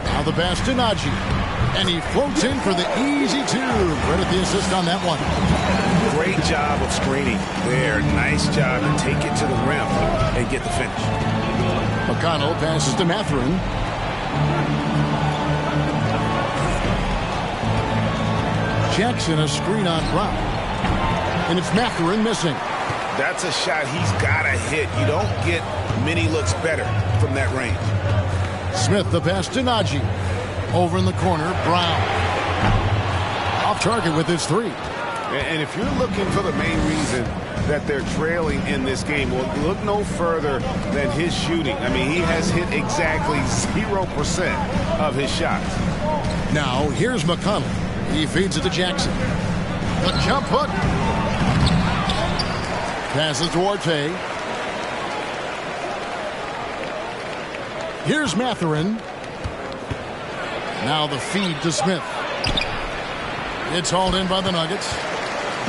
Now the pass to Najee. And he floats in for the easy 2. Credit the assist on that one. Great job of screening there. Nice job to take it to the rim and get the finish. McConnell passes to Mathurin. Jackson a screen on Brown. And it's Mathurin missing. That's a shot he's got to hit. You don't get many looks better from that range. Smith the pass to Najee. Over in the corner, Brown. Off target with his 3. And if you're looking for the main reason that they're trailing in this game, well, look no further than his shooting. I mean, he has hit exactly 0% of his shots. Now, here's McConnell. He feeds it to Jackson. The jump hook. Passes to Duarte. Here's Mathurin. Now the feed to Smith. It's hauled in by the Nuggets.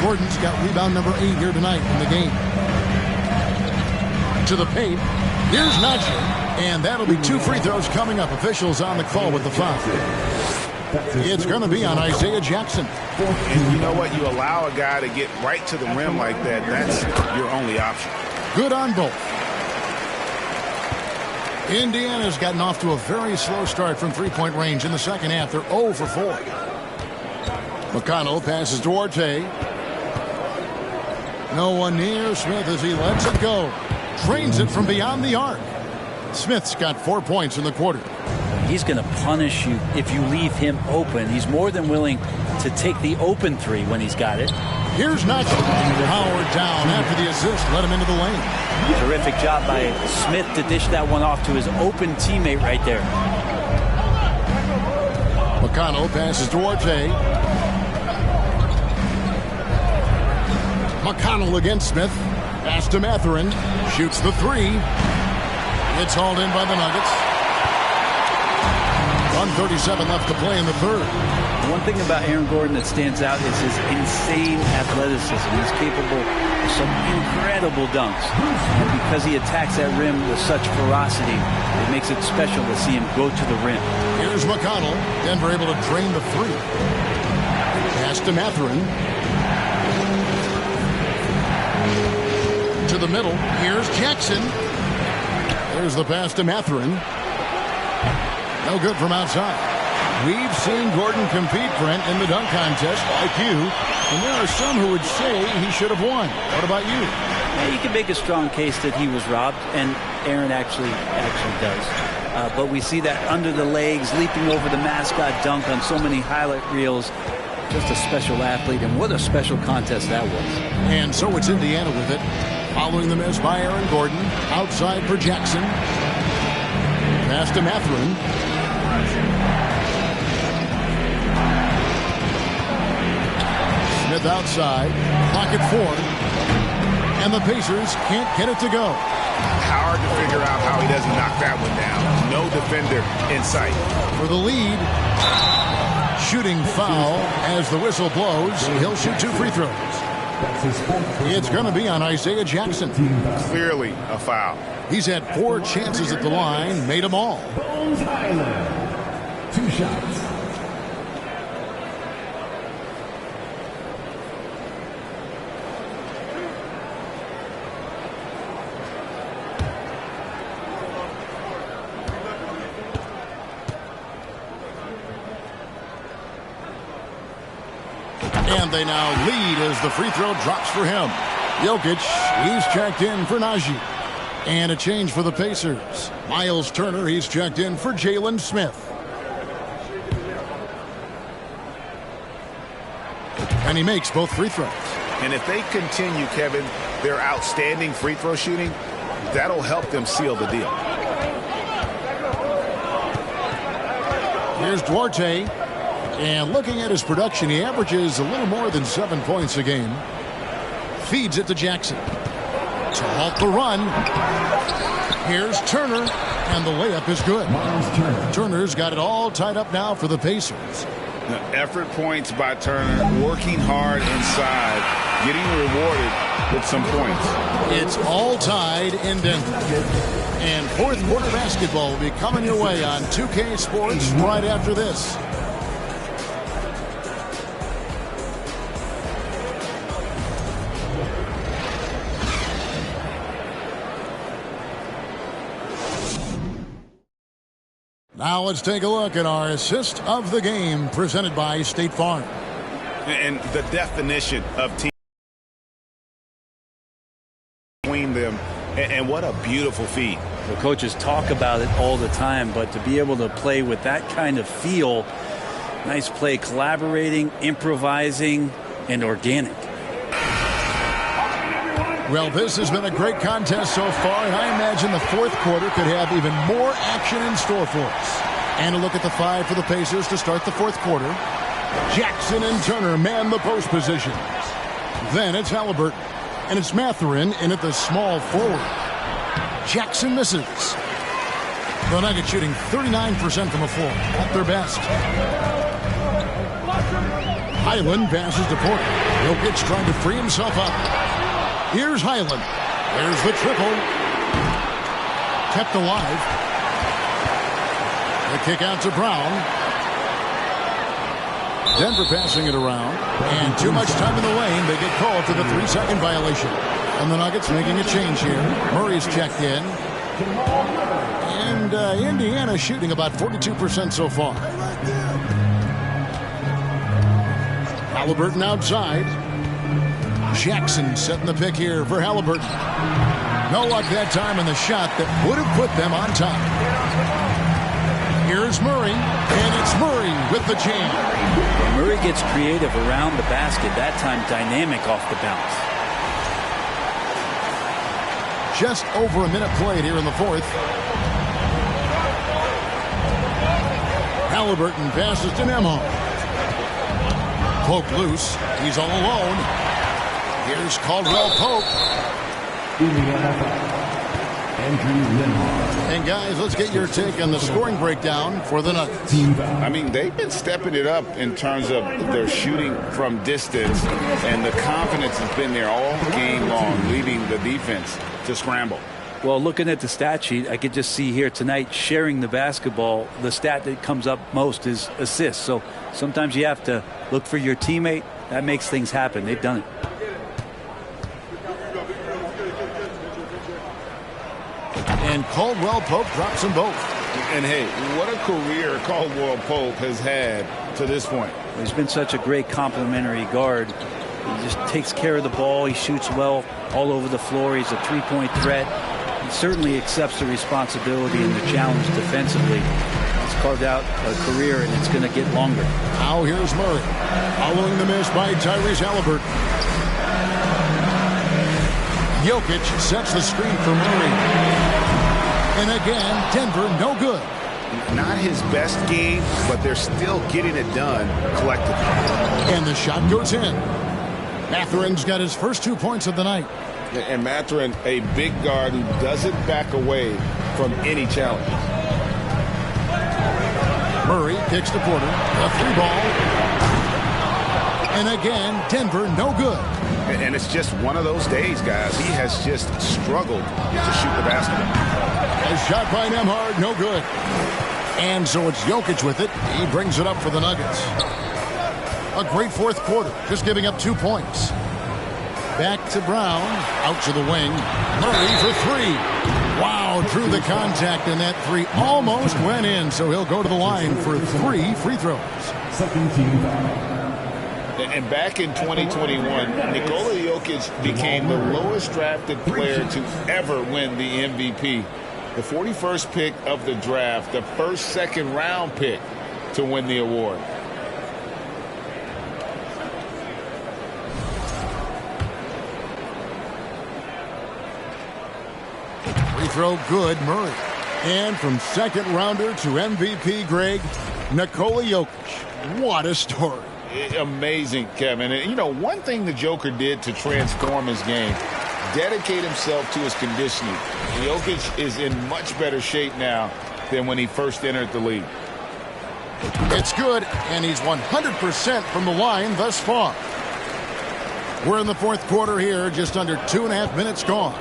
Gordon's got rebound number 8 here tonight in the game. To the paint. Here's Najee. And that'll be 2 free throws coming up. Officials on the call with the foul. It's going to be on Isaiah Jackson. And you know what? You allow a guy to get right to the rim like that. That's your only option. Good on both. Indiana's gotten off to a very slow start from three-point range in the second half. They're 0 for 4. McConnell passes to Duarte. No one near Smith as he lets it go. Trains it from beyond the arc. Smith's got 4 points in the quarter. He's going to punish you if you leave him open. He's more than willing to take the open three when he's got it. Here's Nacho. Howard down after the assist. Let him into the lane. Terrific job by Smith to dish that one off to his open teammate right there. McConnell passes Duarte. McConnell against Smith. Pass to Mathurin. Shoots the three. It's hauled in by the Nuggets. 1:37 left to play in the third. One thing about Aaron Gordon that stands out is his insane athleticism. He's capable of some incredible dunks. And because he attacks that rim with such ferocity, it makes it special to see him go to the rim. Here's McConnell. Denver able to drain the three. Pass to Mathurin. To the middle. Here's Jackson. There's the pass to Mathurin. No good from outside. We've seen Gordon compete, Brent, in the dunk contest, like you, and there are some who would say he should have won. What about you? Yeah, you can make a strong case that he was robbed, and Aaron actually does. But we see that under the legs, leaping over the mascot dunk on so many highlight reels. Just a special athlete, and what a special contest that was. And so it's Indiana with it. Following the miss by Aaron Gordon. Outside for Jackson. Pass to Mathurin. Smith outside. Pocket 4. And the Pacers can't get it to go. Hard to figure out how he doesn't knock that one down. No defender in sight. For the lead. Shooting foul as the whistle blows. He'll shoot 2 free throws. It's going to be on Isaiah Jackson. Clearly a foul. He's had 4 chances at the line, made them all. Bones Hyland. 2 shots. And they now lead as the free throw drops for him. Jokic, he's checked in for Najee. And a change for the Pacers. Miles Turner, he's checked in for Jalen Smith. And he makes both free throws. And if they continue, Kevin, their outstanding free throw shooting, that'll help them seal the deal. Here's Duarte. And looking at his production, he averages a little more than 7 points a game. Feeds it to Jackson. To halt the run. Here's Turner. And the layup is good. Turner's got it all tied up now for the Pacers. The effort points by Turner, working hard inside, getting rewarded with some points. It's all tied in Denver. And fourth quarter basketball will be coming your way on 2K Sports right after this. Now let's take a look at our assist of the game presented by State Farm. And the definition of team between them, and what a beautiful feat. The coaches talk about it all the time, but to be able to play with that kind of feel, nice play, collaborating, improvising, and organic. Well, this has been a great contest so far, and I imagine the fourth quarter could have even more action in store for us. And a look at the 5 for the Pacers to start the fourth quarter. Jackson and Turner man the post positions. Then it's Halliburton, and it's Mathurin in at the small forward. Jackson misses. The Nuggets shooting 39% from the floor, at their best. Hyland passes to Porter. Jokic trying to free himself up. Here's Hyland. There's the triple. Kept alive. The kick out to Brown. Denver passing it around. And too much time in the lane. They get called for the 3-second violation. And the Nuggets making a change here. Murray's checked in. And And Indiana shooting about 42% so far. Halliburton outside. Jackson setting the pick here for Halliburton. No luck that time in the shot that would have put them on top. Here's Murray, and it's Murray with the jam. Murray gets creative around the basket, that time dynamic off the bounce. Just over a minute played here in the fourth. Halliburton passes to Nembhard. Pope loose. He's all alone. Here's Caldwell Pope. And guys, let's get your take on the scoring breakdown for the Nuggets. I mean, they've been stepping it up in terms of their shooting from distance, and the confidence has been there all game long, leading the defense to scramble. Well, looking at the stat sheet, I could just see here tonight sharing the basketball. The stat that comes up most is assists. So sometimes you have to look for your teammate. That makes things happen. They've done it. And Caldwell Pope drops them both. And hey, what a career Caldwell Pope has had to this point. He's been such a great complementary guard. He just takes care of the ball. He shoots well all over the floor. He's a three-point threat. He certainly accepts the responsibility and the challenge defensively. He's carved out a career, and it's going to get longer. Now here's Murray. Following the miss by Tyrese Halliburton. Jokic sets the screen for Murray. And again, Denver no good. Not his best game, but they're still getting it done collectively. And the shot goes in. Mathurin's got his first 2 points of the night. And Mathurin, a big guard who doesn't back away from any challenge. Murray kicks to Porter. A three ball. And again, Denver no good. And it's just one of those days, guys. He has just struggled to shoot the basketball. A shot by Nembhard, no good. And so it's Jokic with it. He brings it up for the Nuggets. A great fourth quarter, just giving up 2 points. Back to Brown, out to the wing. Murray for three. Wow, drew the contact, and that three almost went in, so he'll go to the line for 3 free throws. Second team foul. And back in 2021, Nikola Jokic became the lowest drafted player to ever win the MVP. The 41st pick of the draft, the first second-round pick to win the award. Free throw good, Murray. And from second-rounder to MVP, Greg, Nikola Jokic. What a story. Amazing, Kevin. And, you know, one thing the Joker did to transform his game, dedicate himself to his conditioning. Jokic is in much better shape now than when he first entered the league. It's good, and he's 100% from the line thus far. We're in the fourth quarter here, just under 2.5 minutes gone.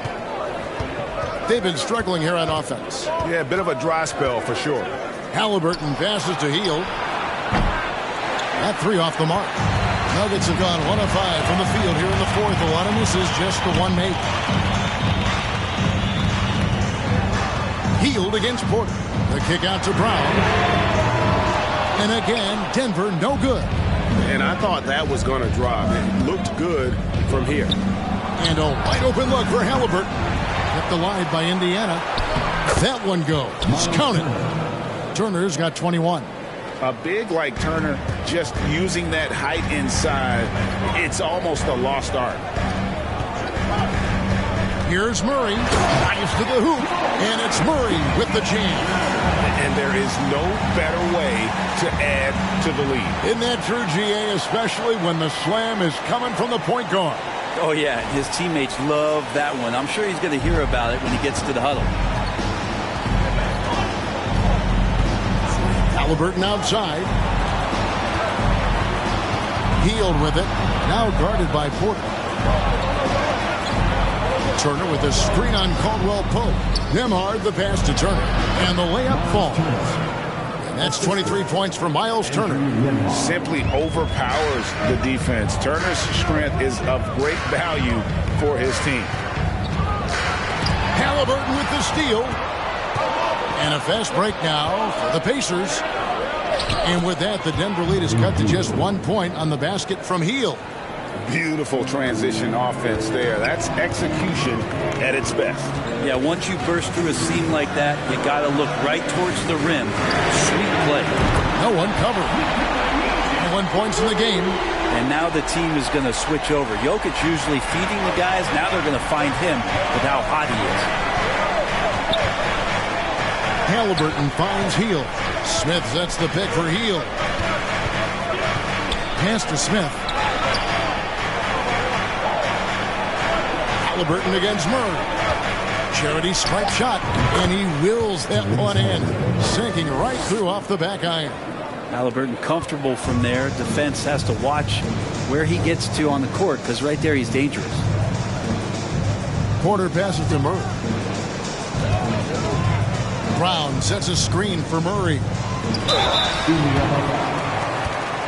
They've been struggling here on offense. Yeah, a bit of a dry spell for sure. Halliburton passes to Hield. That three off the mark. Nuggets have gone 1 of 5 from the field here in the fourth. A lot of misses, just the one made. Hield against Porter. The kick out to Brown. And again, Denver no good. And I thought that was going to drop. It looked good from here. And a wide open look for Halliburton. Kept alive by Indiana. That one goes. Count it. Turner's got 21. A big like Turner, just using that height inside, it's almost a lost art. Here's Murray. Drives to the hoop. And it's Murray with the jam. And there is no better way to add to the lead. Isn't that true, GA, especially when the slam is coming from the point guard? Oh, yeah. His teammates love that one. I'm sure he's going to hear about it when he gets to the huddle. Halliburton outside. Hield with it. Now guarded by Porter. Turner with a screen on Caldwell Pope. Nembhard the pass to Turner. And the layup falls. And that's 23 points for Miles Turner. Simply overpowers the defense. Turner's strength is of great value for his team. Halliburton with the steal. And a fast break now for the Pacers. And with that, the Denver lead is cut to just 1 point on the basket from Hield. Beautiful transition offense there. That's execution at its best. Yeah, once you burst through a seam like that, you got to look right towards the rim. Sweet play. No one covered. 1 point in the game. And now the team is going to switch over. Jokic usually feeding the guys. Now they're going to find him with how hot he is. Halliburton finds Hield. Smith sets the pick for Hield. Pass to Smith. Halliburton against Murray. Charity stripe shot, and he wills that one in, sinking right through off the back iron. Halliburton comfortable from there. Defense has to watch where he gets to on the court, because right there he's dangerous. Porter passes to Murray. Brown sets a screen for Murray.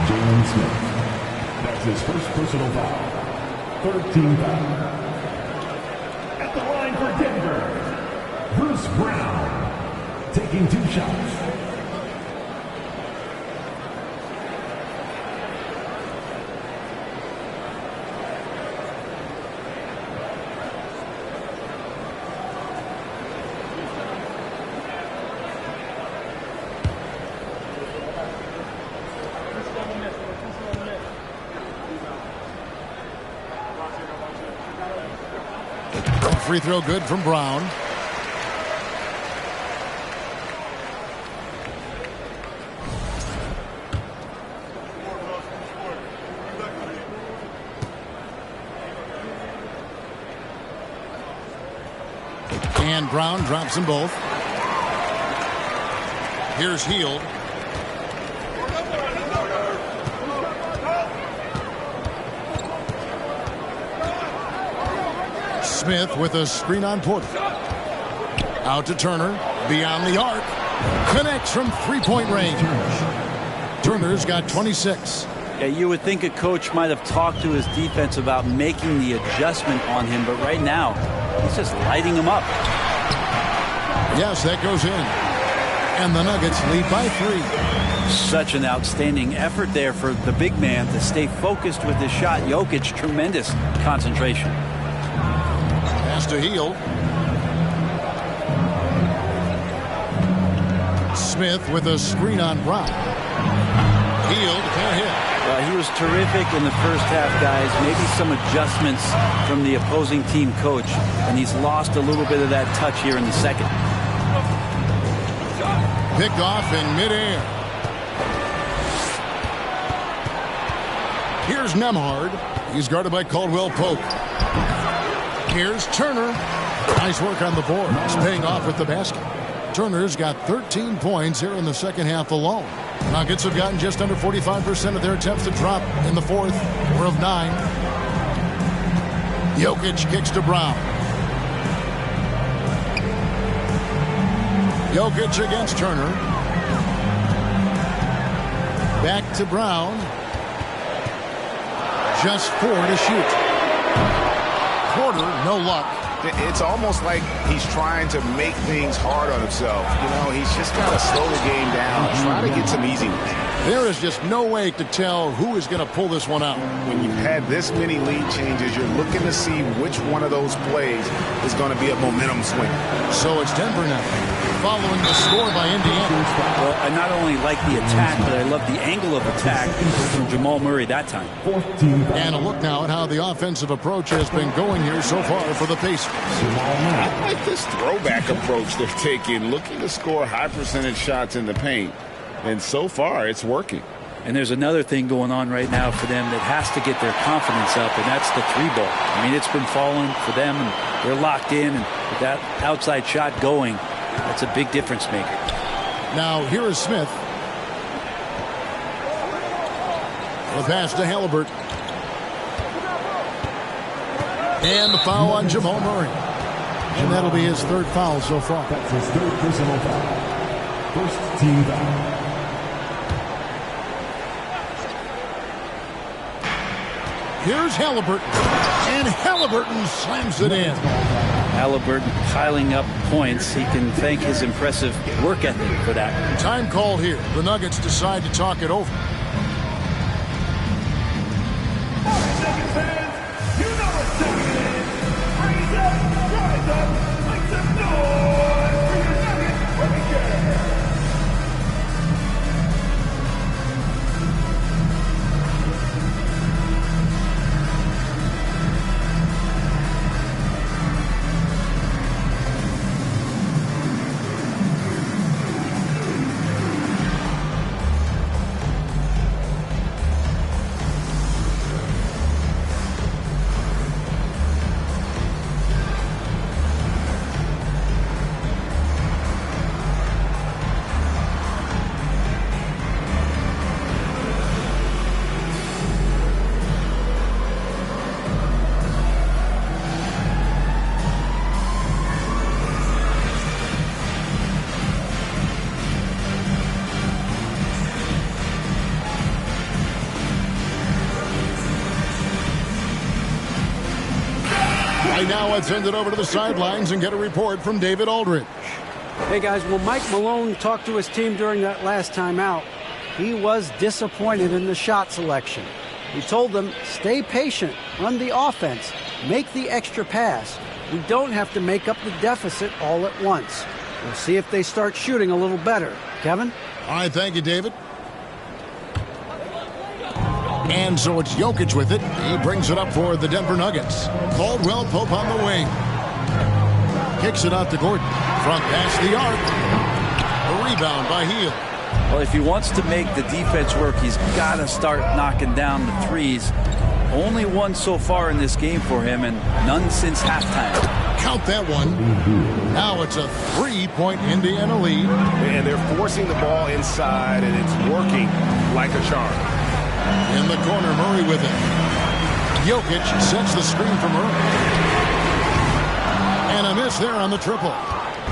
Jalen Smith. That's his first personal foul. 13 foul. At the line for Denver, Bruce Brown, taking 2 shots. Free throw good from Brown. And Brown drops them both. Here's Hield. Smith with a screen on Porter. Out to Turner. Beyond the arc. Connects from three-point range. Turner's got 26. Yeah, you would think a coach might have talked to his defense about making the adjustment on him, but right now, he's just lighting him up. Yes, that goes in. And the Nuggets lead by 3. Such an outstanding effort there for the big man to stay focused with his shot. Jokic, tremendous concentration. Pass to Hield. Smith with a screen on Brown. Hield can't hit. He was terrific in the first half, guys. Maybe some adjustments from the opposing team coach, and he's lost a little bit of that touch here in the second. Picked off in midair. Here's Nembhard. He's guarded by Caldwell Pope. Here's Turner. Nice work on the board. He's paying off with the basket. Turner's got 13 points here in the second half alone. Nuggets have gotten just under 45% of their attempts to drop in the fourth. We're of 9. Jokic kicks to Brown. Jokic against Turner. Back to Brown. Just 4 to shoot. Porter, no luck. It's almost like he's trying to make things hard on himself. You know, he's just got to slow the game down, try to get some easy ones. There is just no way to tell who is going to pull this one out. When you've had this many lead changes, you're looking to see which one of those plays is going to be a momentum swing. So it's Denver now, following the score by Indiana. Well, I not only like the attack, but I love the angle of attack from Jamal Murray that time. And a look now at how the offensive approach has been going here so far for the Pacers. I like this throwback approach they're taking, looking to score high percentage shots in the paint. And so far, it's working. And there's another thing going on right now for them that has to get their confidence up, and that's the 3-ball. I mean, it's been falling for them, and they're locked in, and with that outside shot going, that's a big difference maker. Now, here is Smith. The pass to Halliburton. And the foul on Jamal Murray. And that'll be his 3rd foul so far. That's his 3rd personal foul. First team foul. Here's Halliburton. And Halliburton slams it in. Halliburton piling up points. He can thank his impressive work ethic for that. Time called here. The Nuggets decide to talk it over. Now let's send it over to the sidelines and get a report from David Aldridge. Hey, guys, well, Mike Malone talked to his team during that last timeout. He was disappointed in the shot selection. He told them, stay patient, run the offense, make the extra pass. We don't have to make up the deficit all at once. We'll see if they start shooting a little better. Kevin? All right, thank you, David. And so it's Jokic with it. He brings it up for the Denver Nuggets. Caldwell Pope on the wing. Kicks it out to Gordon. Front past the arc. A rebound by Hield. Well, if he wants to make the defense work, he's got to start knocking down the threes. Only one so far in this game for him, and none since halftime. Count that one. Now it's a 3-point Indiana lead. And they're forcing the ball inside, and it's working like a charm. In the corner, Murray with it. Jokic sets the screen for Murray. And a miss there on the triple.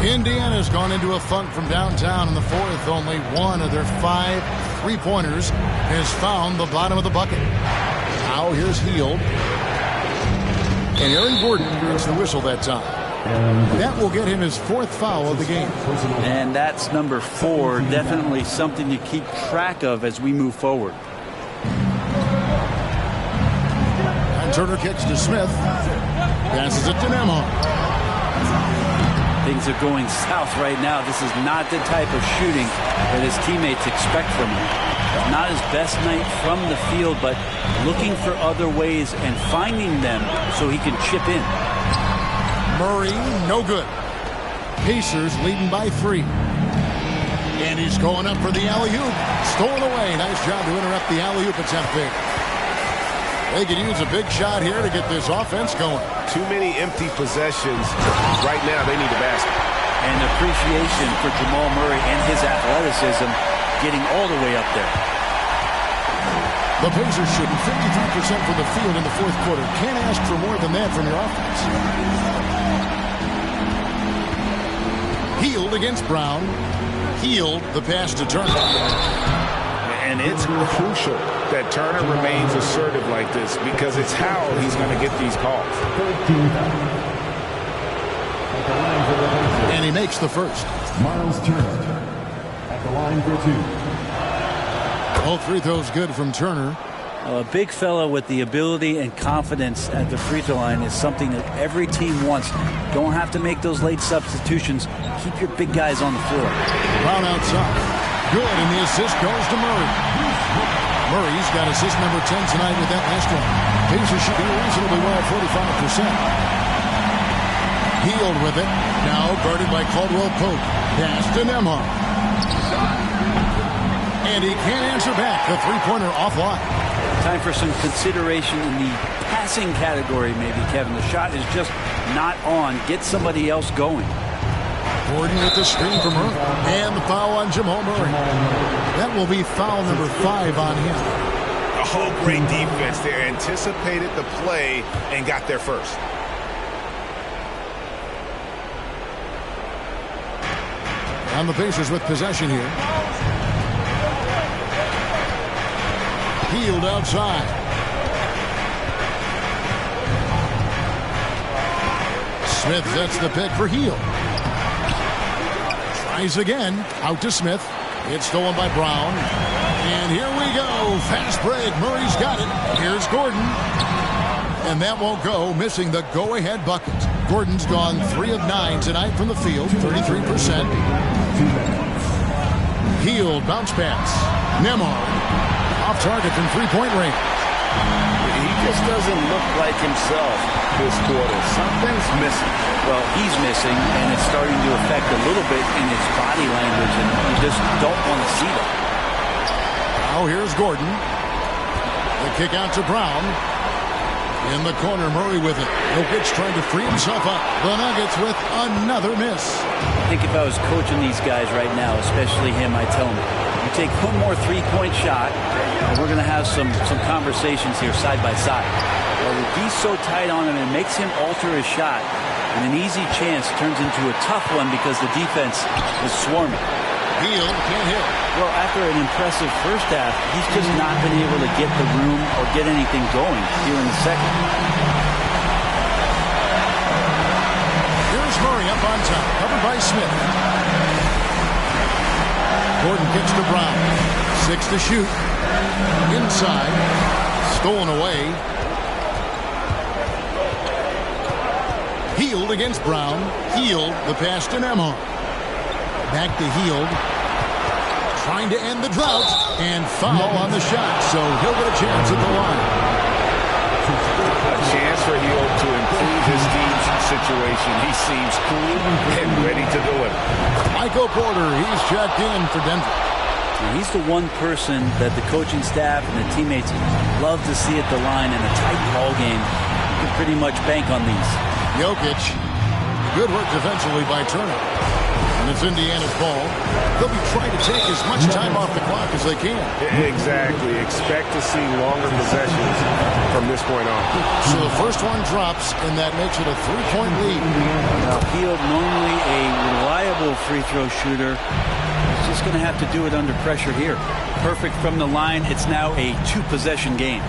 Indiana's gone into a funk from downtown in the fourth. Only one of their 5 3-pointers has found the bottom of the bucket. Now here's Hield. And Aaron Gordon gets the whistle that time. That will get him his 4th foul of the game. And that's number 4. Definitely something to keep track of as we move forward. And Turner kicks to Smith. Passes it to Nembhard. Things are going south right now. This is not the type of shooting that his teammates expect from him. Not his best night from the field, but looking for other ways and finding them so he can chip in. Murray, no good. Pacers leading by 3. And he's going up for the alley-oop. Stolen away. Nice job to interrupt the alley-oop attempt there. They could use a big shot here to get this offense going. Too many empty possessions. Right now, they need a basket. And appreciation for Jamal Murray and his athleticism getting all the way up there. The Pacers shooting 53% from the field in the fourth quarter. Can't ask for more than that from your offense. Hield against Brown. Hield, the pass to Turner. And it's crucial that Turner remains assertive like this because it's how he's going to get these calls. And he makes the first. Miles Turner at the line for 2. All free throws good from Turner. A big fella with the ability and confidence at the free throw line is something that every team wants. Don't have to make those late substitutions. Keep your big guys on the floor. Brown outside. Good, and the assist goes to Murray. Murray's got assist number 10 tonight with that last one. Pacers should do reasonably well, 45%. Hield with it. Now guarded by Caldwell Pope. Pass to Nembhard. And he can't answer back. The 3-pointer offline. Time for some consideration in the passing category, maybe, Kevin. The shot is just not on. Get somebody else going. Gordon with the screen from Murray. And the foul on Jamal Murray. That will be foul number 5 on him. A whole great defense there. Anticipated the play and got there first. And the Pacers with possession here. Hield outside. Smith sets the pick for Hield. Tries again. Out to Smith. It's stolen by Brown. And here we go. Fast break. Murray's got it. Here's Gordon. And that won't go, missing the go-ahead bucket. Gordon's gone 3 of 9 tonight from the field, 33%. Hield, bounce pass. Nembhard, off target from three-point range. He just doesn't look like himself this quarter. Something's missing. Well, he's missing, and it's starting to affect a little bit in his body language, and you just don't want to see that. Now here's Gordon. The kick out to Brown. In the corner, Murray with it. Jokic trying to free himself up. The Nuggets with another miss. I think if I was coaching these guys right now, especially him, I'd tell him, you take one more three-point shot, and we're going to have some conversations here side by side. Well, he's so tight on him, it makes him alter his shot, and an easy chance turns into a tough one because the defense is swarming. Hield can't hit. Well, after an impressive first half, he's just not been able to get the room or get anything going here in the second. Here's Murray up on top, covered by Smith. Gordon kicks to Brown. 6 to shoot. Inside. Stolen away. Hield against Brown. Hield the pass to Nembhard. Back to Hield. Trying to end the drought. And foul on the shot. So he'll get a chance at the line. A chance for Hield to improve his team's situation. He seems cool and ready to deliver. Michael Porter, he's checked in for Denver. And he's the one person that the coaching staff and the teammates love to see at the line in a tight ball game. You can pretty much bank on these. Jokic, good work defensively by Turner. And it's Indiana's ball. They'll be trying to take as much time off the clock as they can. Exactly. Expect to see longer possessions from this point on. So the first one drops, and that makes it a 3-point lead. Now, Hield, normally a reliable free throw shooter, is just going to have to do it under pressure here. Perfect from the line. It's now a 2-possession game.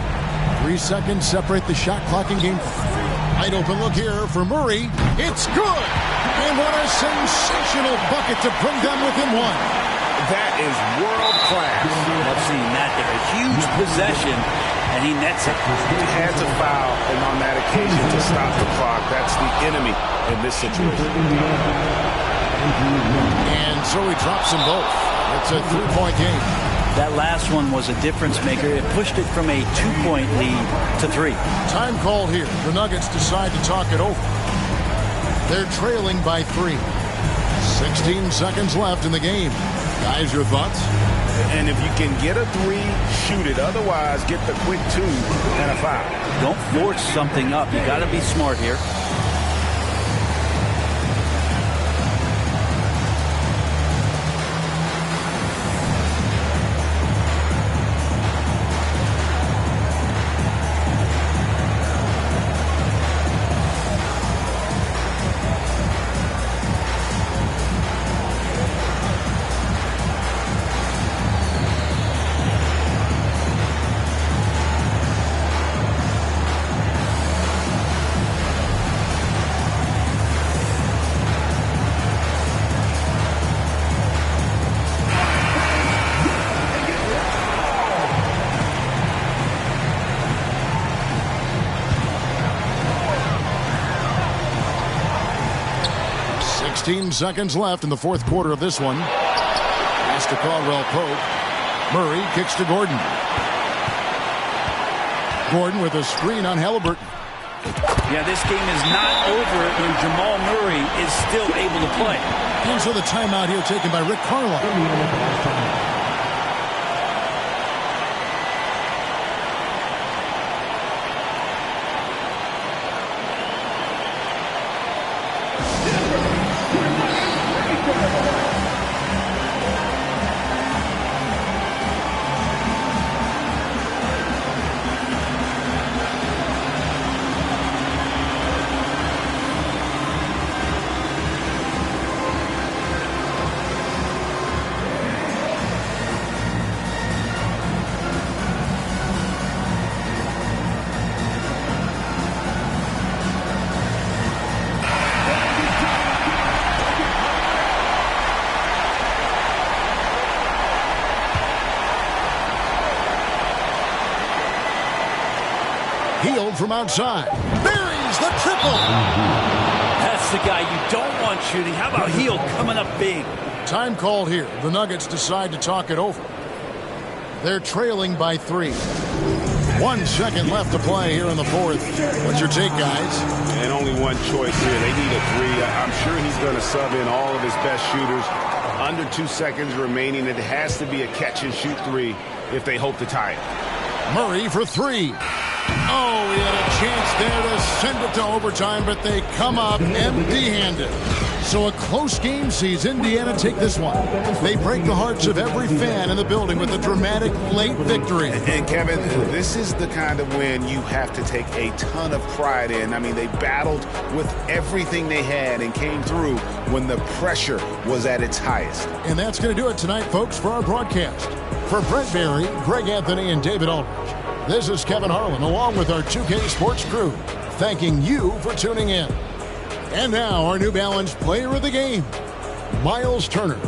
3 seconds separate the shot clock in game 5. Wide open look here for Murray. It's good! And what a sensational bucket to bring them within 1. That is world class. I've seen that there. A huge possession, and he nets it. He had to foul, and on that occasion to stop the clock. That's the enemy in this situation. And so he drops them both. It's a 3-point game. That last one was a difference maker. It pushed it from a 2-point lead to 3. Time called here. The Nuggets decide to talk it over. They're trailing by 3. 16 seconds left in the game. Guys, your thoughts? And if you can get a 3, shoot it. Otherwise, get the quick 2 and a foul. Don't force something up. You got to be smart here. Seconds left in the fourth quarter of this one. Pass to Caldwell Pope. Murray kicks to Gordon. Gordon with a screen on Haliburton. Yeah, this game is not over when Jamal Murray is still able to play. And so the timeout here taken by Rick Carlisle. Hield from outside. Buries the triple. That's the guy you don't want shooting. How about Hield coming up big? Time called here. The Nuggets decide to talk it over. They're trailing by 3. 1 second left to play here in the fourth. What's your take, guys? And only one choice here. They need a 3. I'm sure he's going to sub in all of his best shooters. Under 2 seconds remaining. It has to be a catch-and-shoot 3 if they hope to tie it. Murray for 3. Oh, he had a chance there to send it to overtime, but they come up empty-handed. So a close game sees Indiana take this one. They break the hearts of every fan in the building with a dramatic late victory. And Kevin, this is the kind of win you have to take a ton of pride in. I mean, they battled with everything they had and came through when the pressure was at its highest. And that's going to do it tonight, folks, for our broadcast. For Brent Barry, Greg Anthony, and David Aldridge, this is Kevin Harlan, along with our 2K Sports crew, thanking you for tuning in. And now, our New Balance player of the game, Miles Turner.